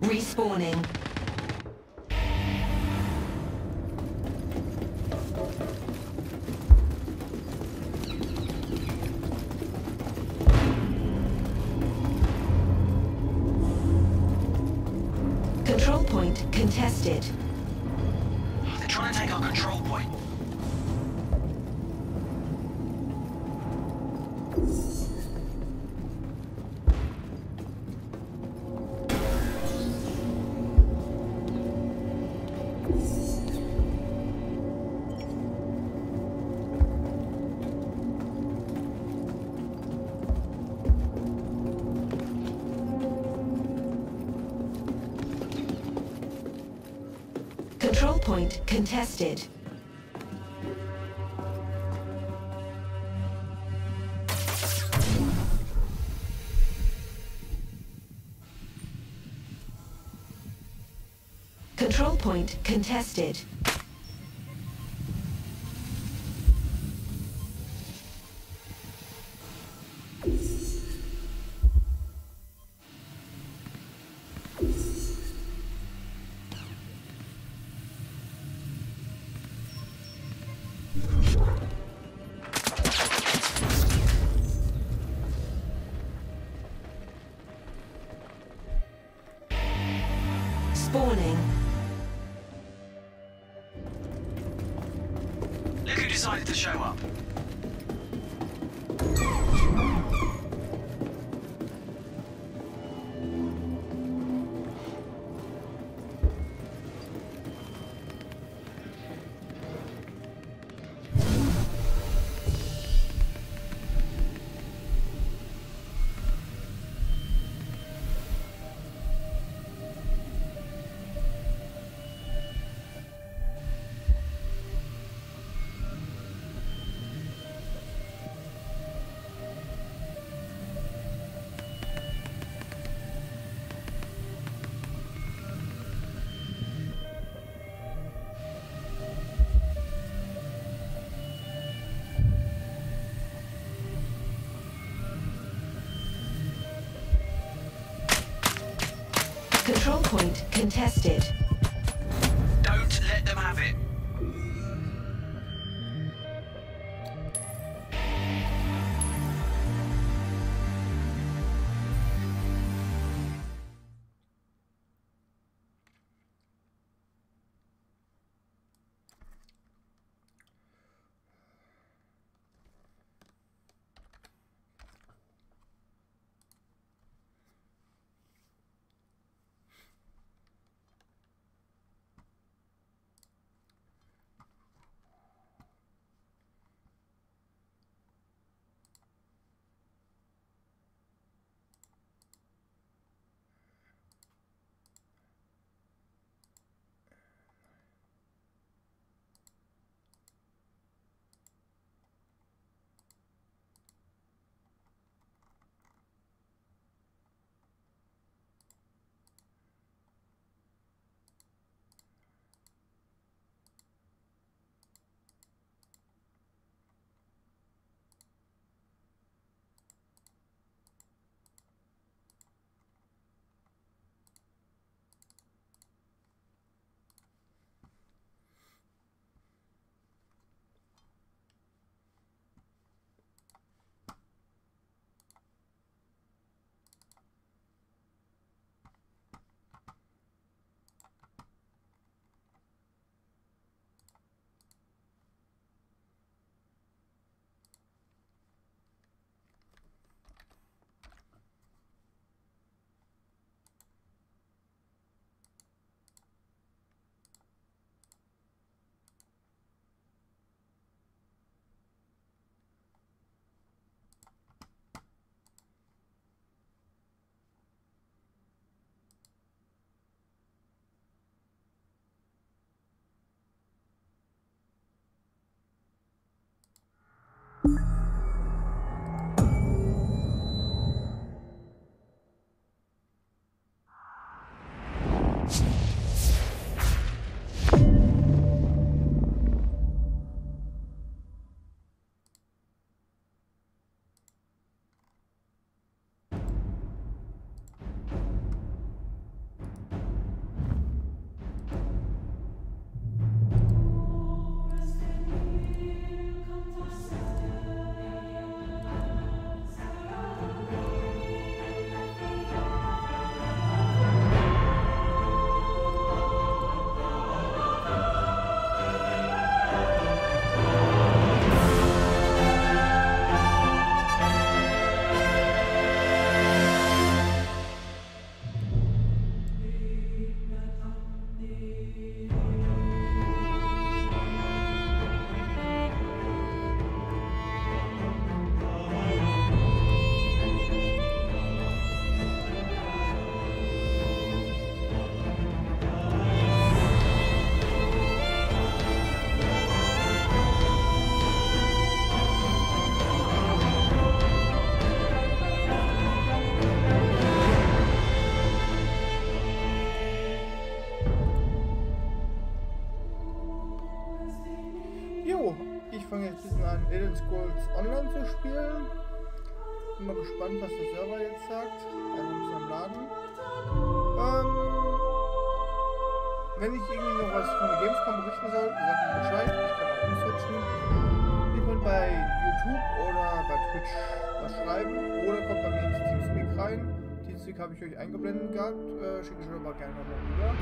Speaker 18: Respawning. Control point contested.
Speaker 19: They're trying to take our control point.
Speaker 18: Control point contested. Control point contested. Spawning.
Speaker 19: Look who decided to show up.
Speaker 18: Control point contested.
Speaker 19: Don't let them have it.
Speaker 1: Ich fange jetzt ein bisschen an, Elder Scrolls Online zu spielen. Bin mal gespannt, was der Server jetzt sagt. Also ein bisschen am Laden. Wenn ich irgendwie noch was von der Gamescom berichten soll, sagt mir Bescheid. Ich kann auch umswitchen. Ihr könnt bei YouTube oder bei Twitch was schreiben oder kommt bei mir ins Teamspeak rein. Teamspeak habe ich euch eingeblendet gehabt. Schicke ich euch aber gerne nochmal rüber.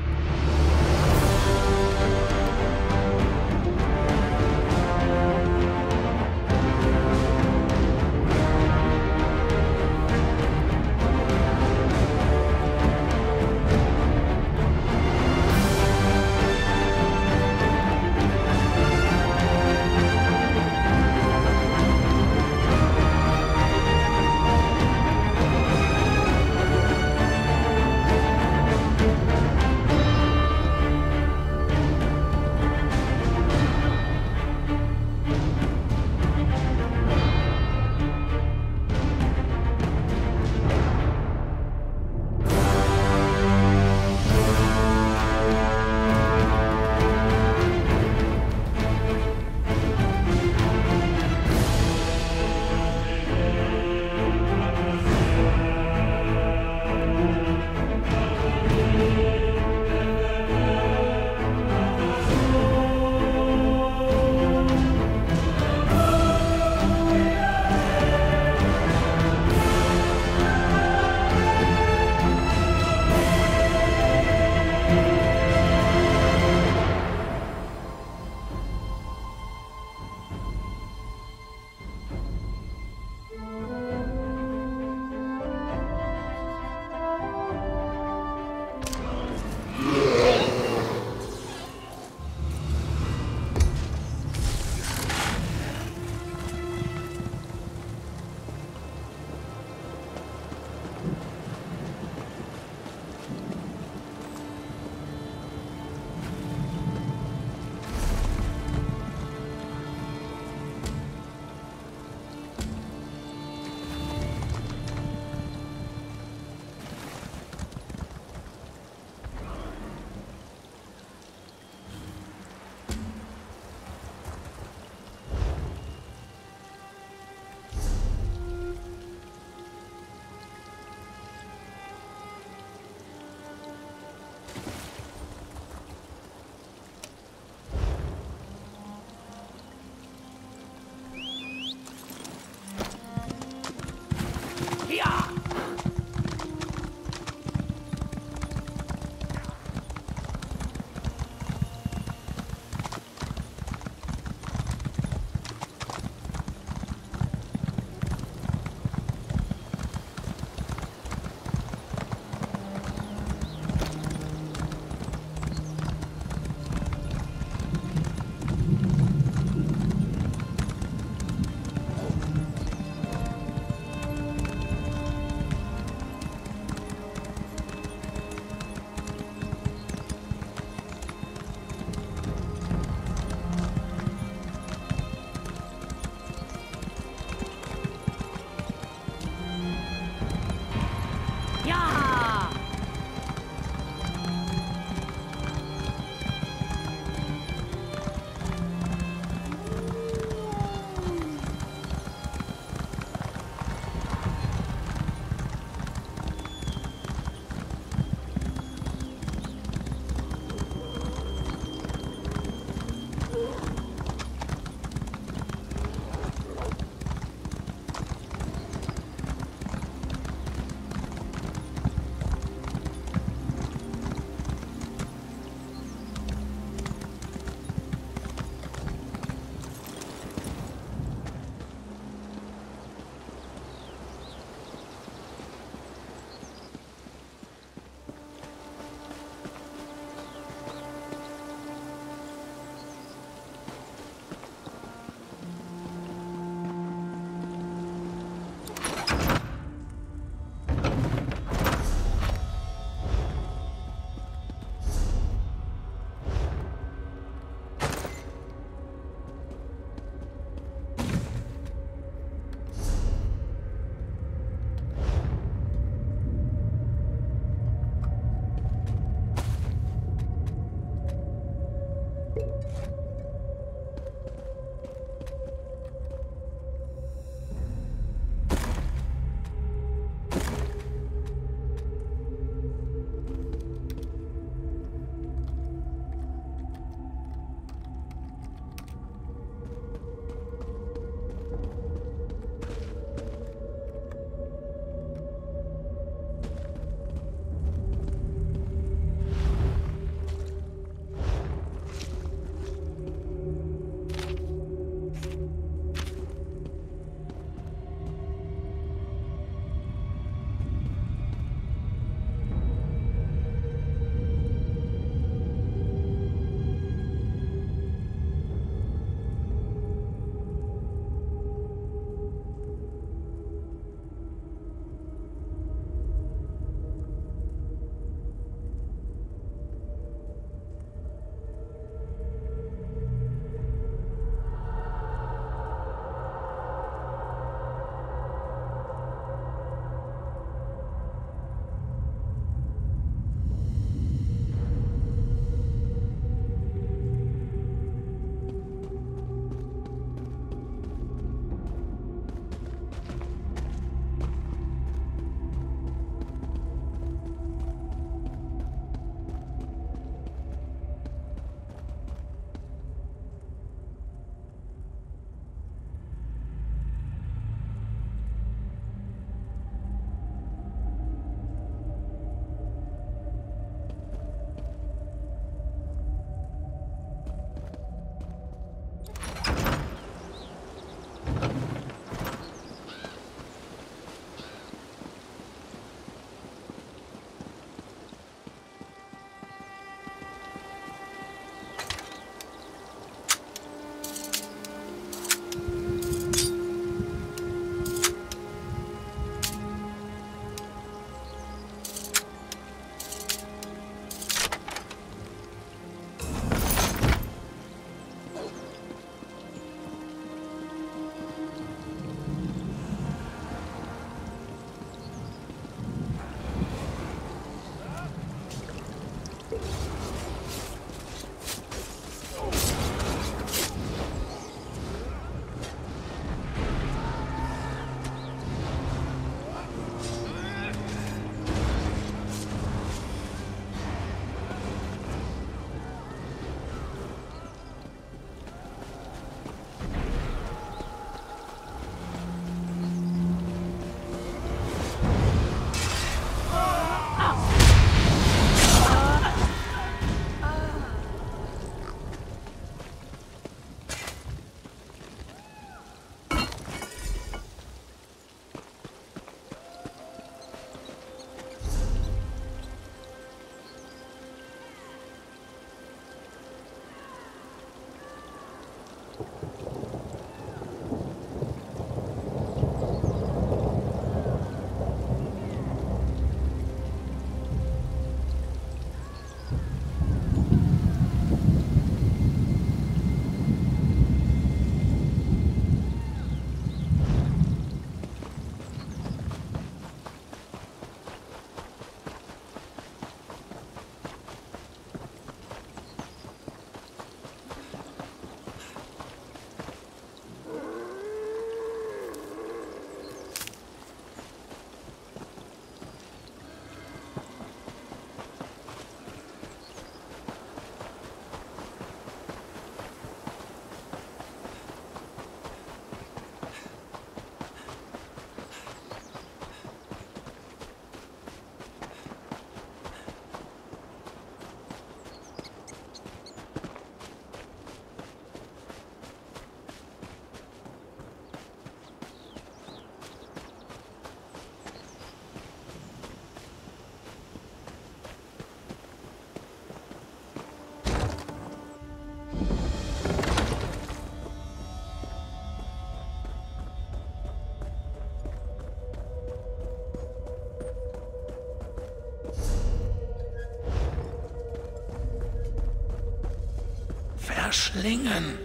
Speaker 19: Verschlingen.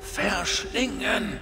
Speaker 19: Verschlingen.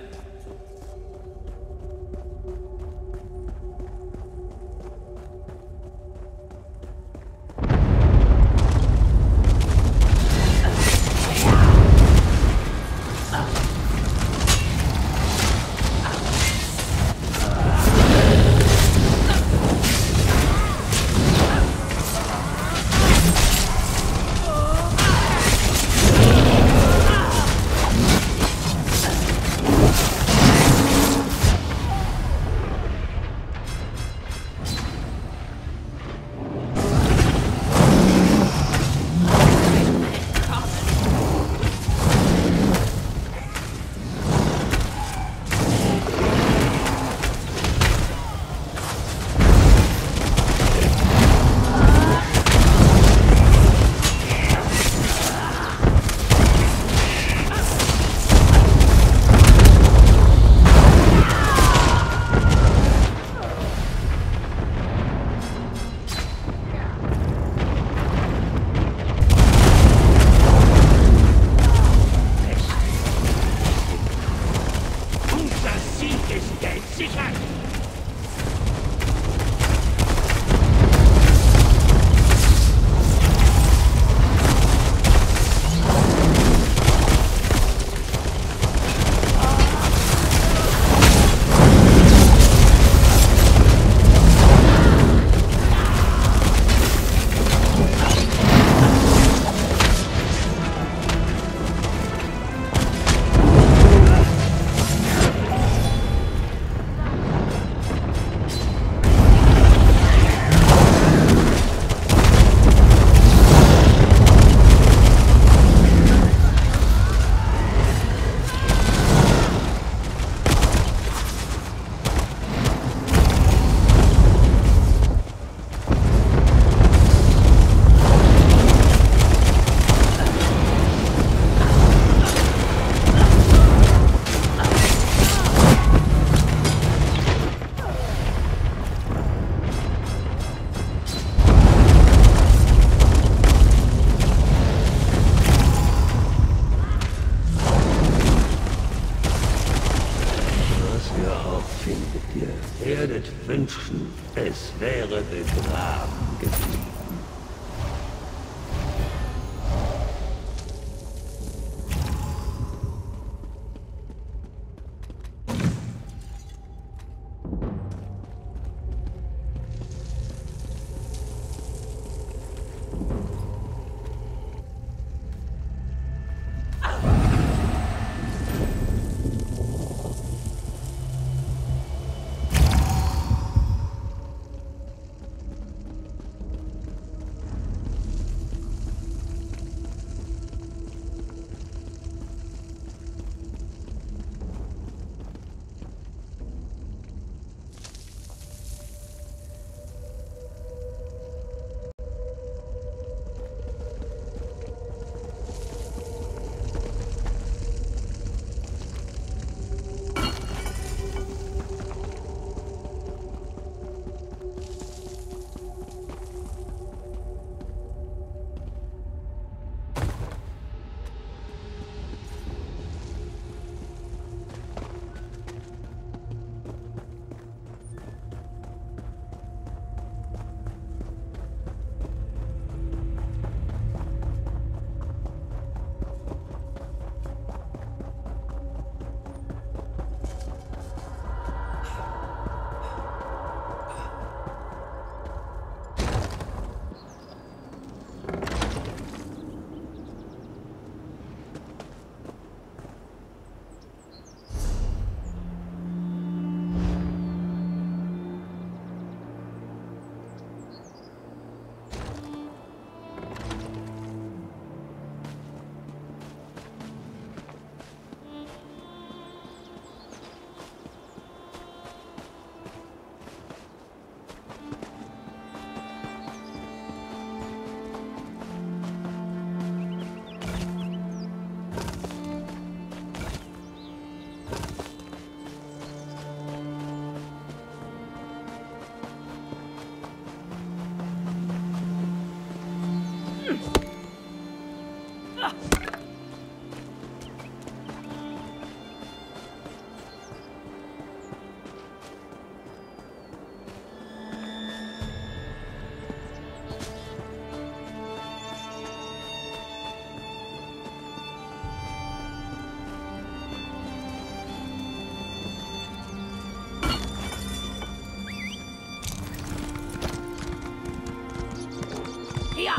Speaker 20: wünschen, es wäre begraben geblieben.
Speaker 19: Ja!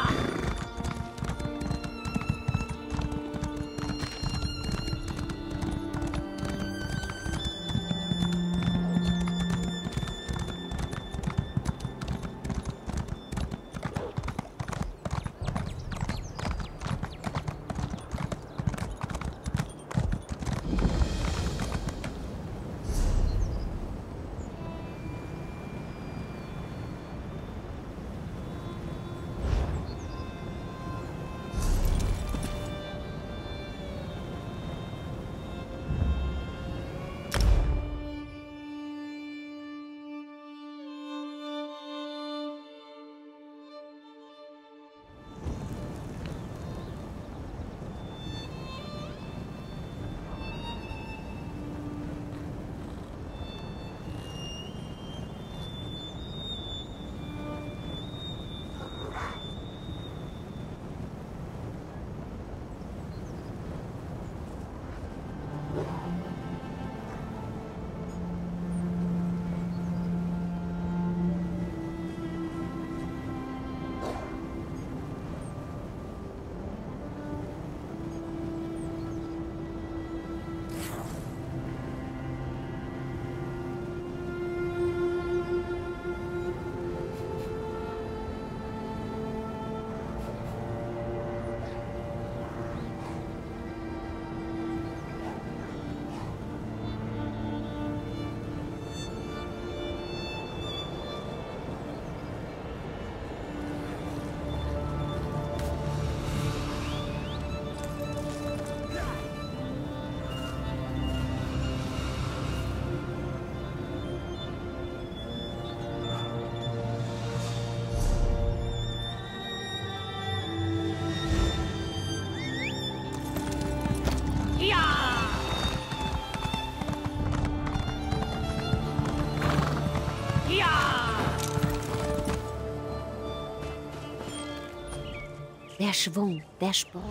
Speaker 21: Der Schwung, der Sprung.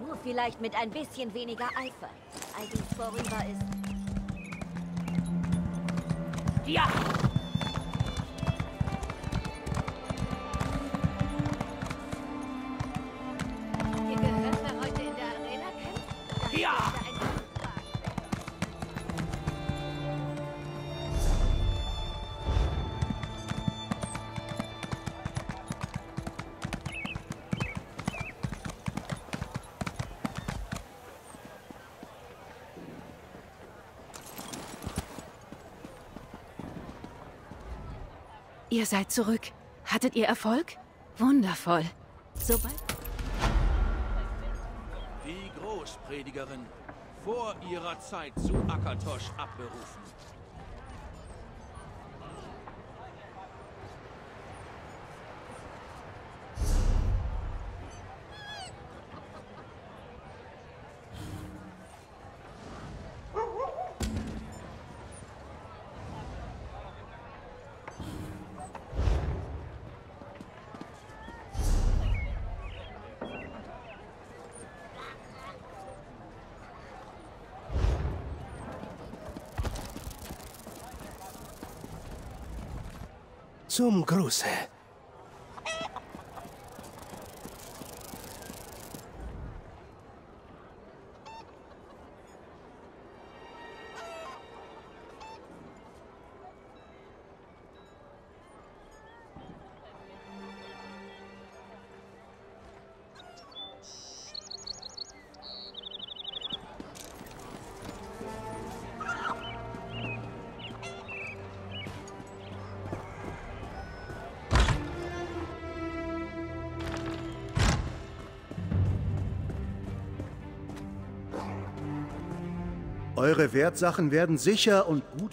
Speaker 22: Nur vielleicht mit ein bisschen weniger Eifer. All dies vorüber ist.
Speaker 19: Ja!
Speaker 22: Ihr gehört, wer heute in der Arena kämpft?
Speaker 19: Ja!
Speaker 21: Ihr seid zurück. Hattet ihr Erfolg? Wundervoll. Sobald...
Speaker 19: Die Großpredigerin, vor ihrer Zeit zu Akatosh abberufen.
Speaker 23: Zum Gruße.
Speaker 24: Eure Wertsachen werden sicher und gut...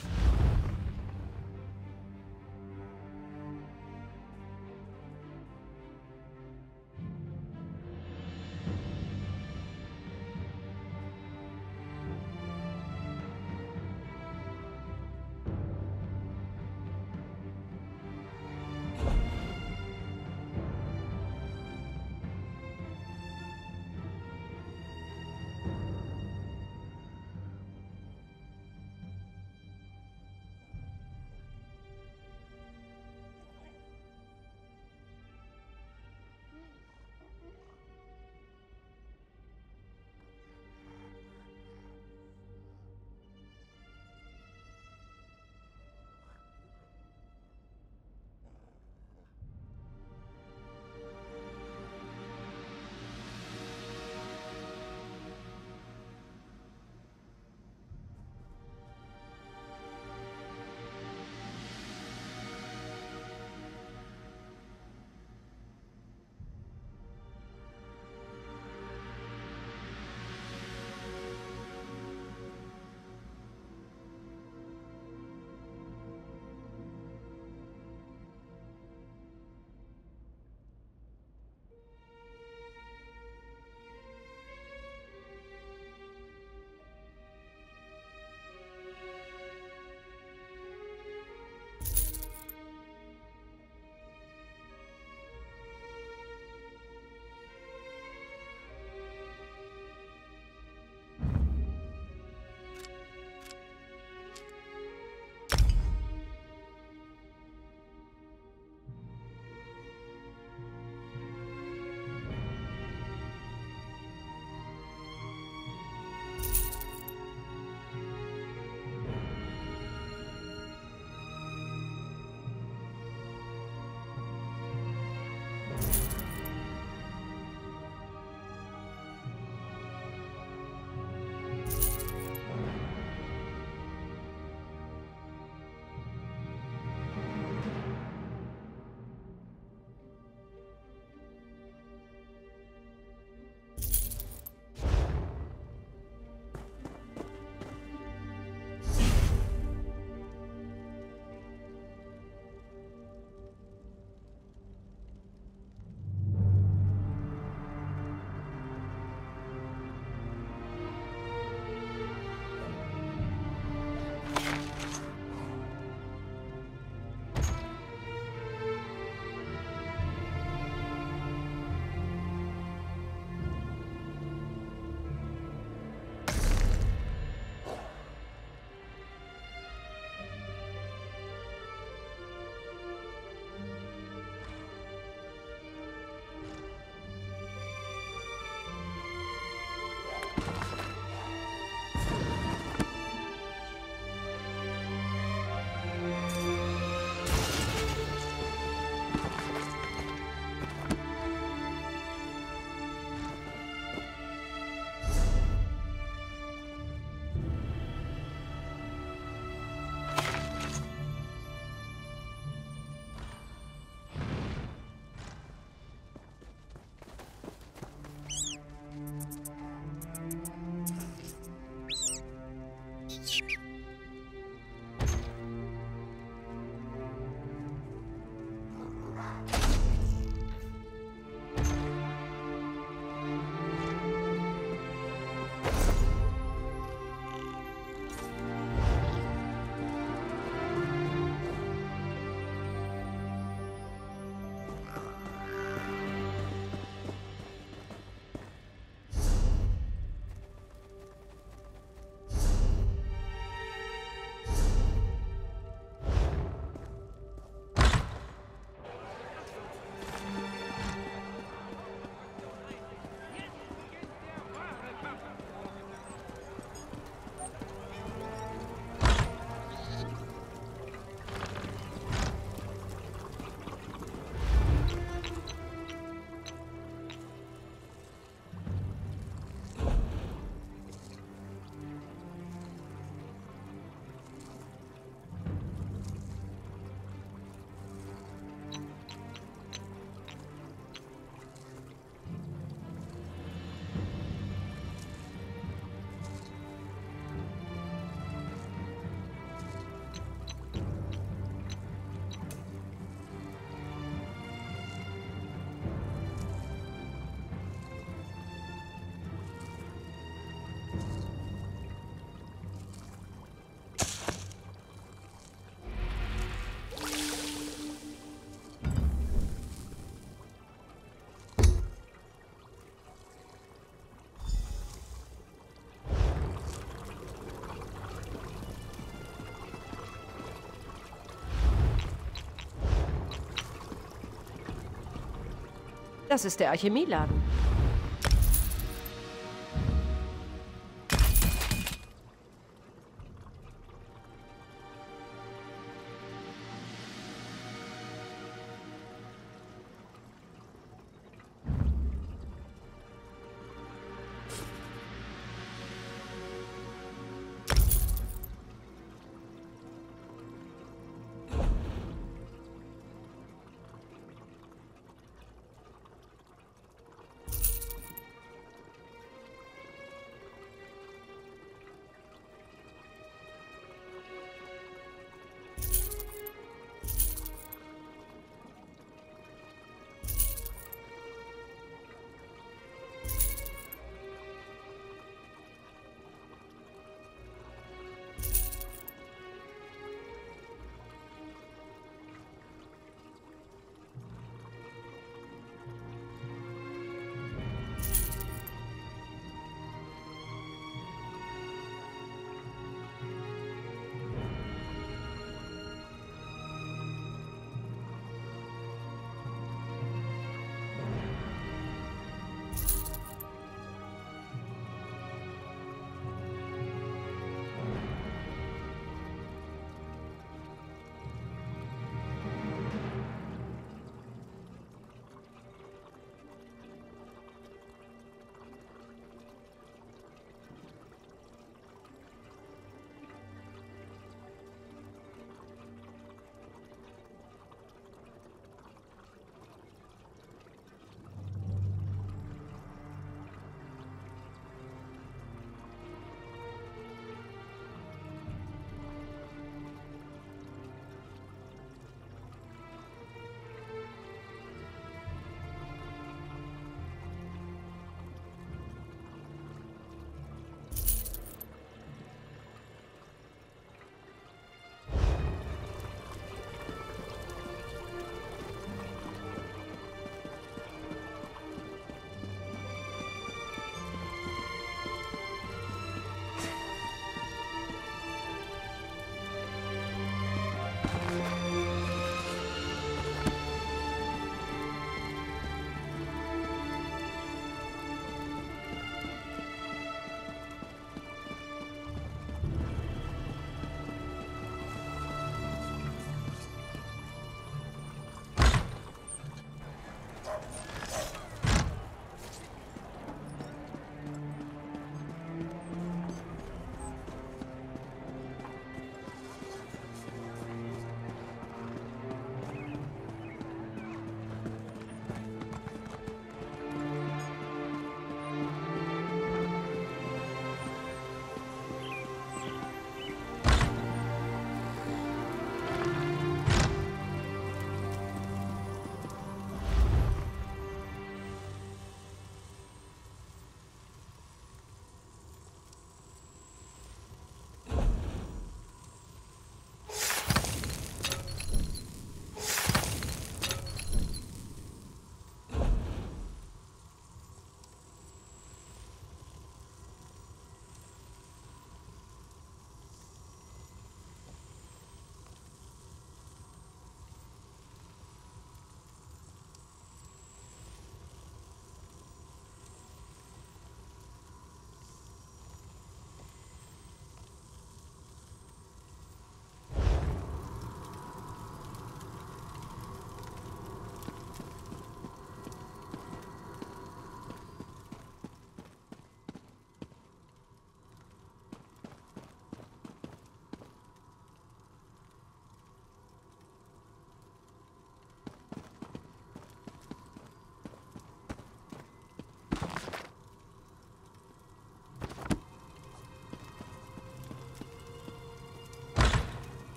Speaker 2: Das ist der Alchemieladen.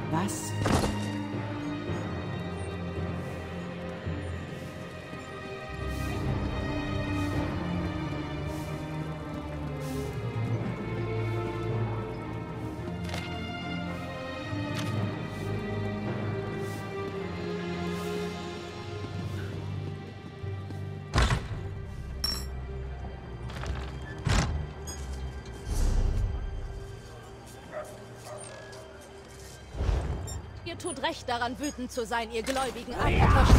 Speaker 2: Was?
Speaker 3: Ihr tut recht daran, wütend zu sein, ihr gläubigen Akatosch.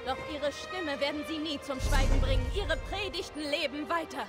Speaker 3: Doch ihre Stimme werden sie nie zum Schweigen bringen. Ihre Predigten leben weiter.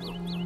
Speaker 1: Bye.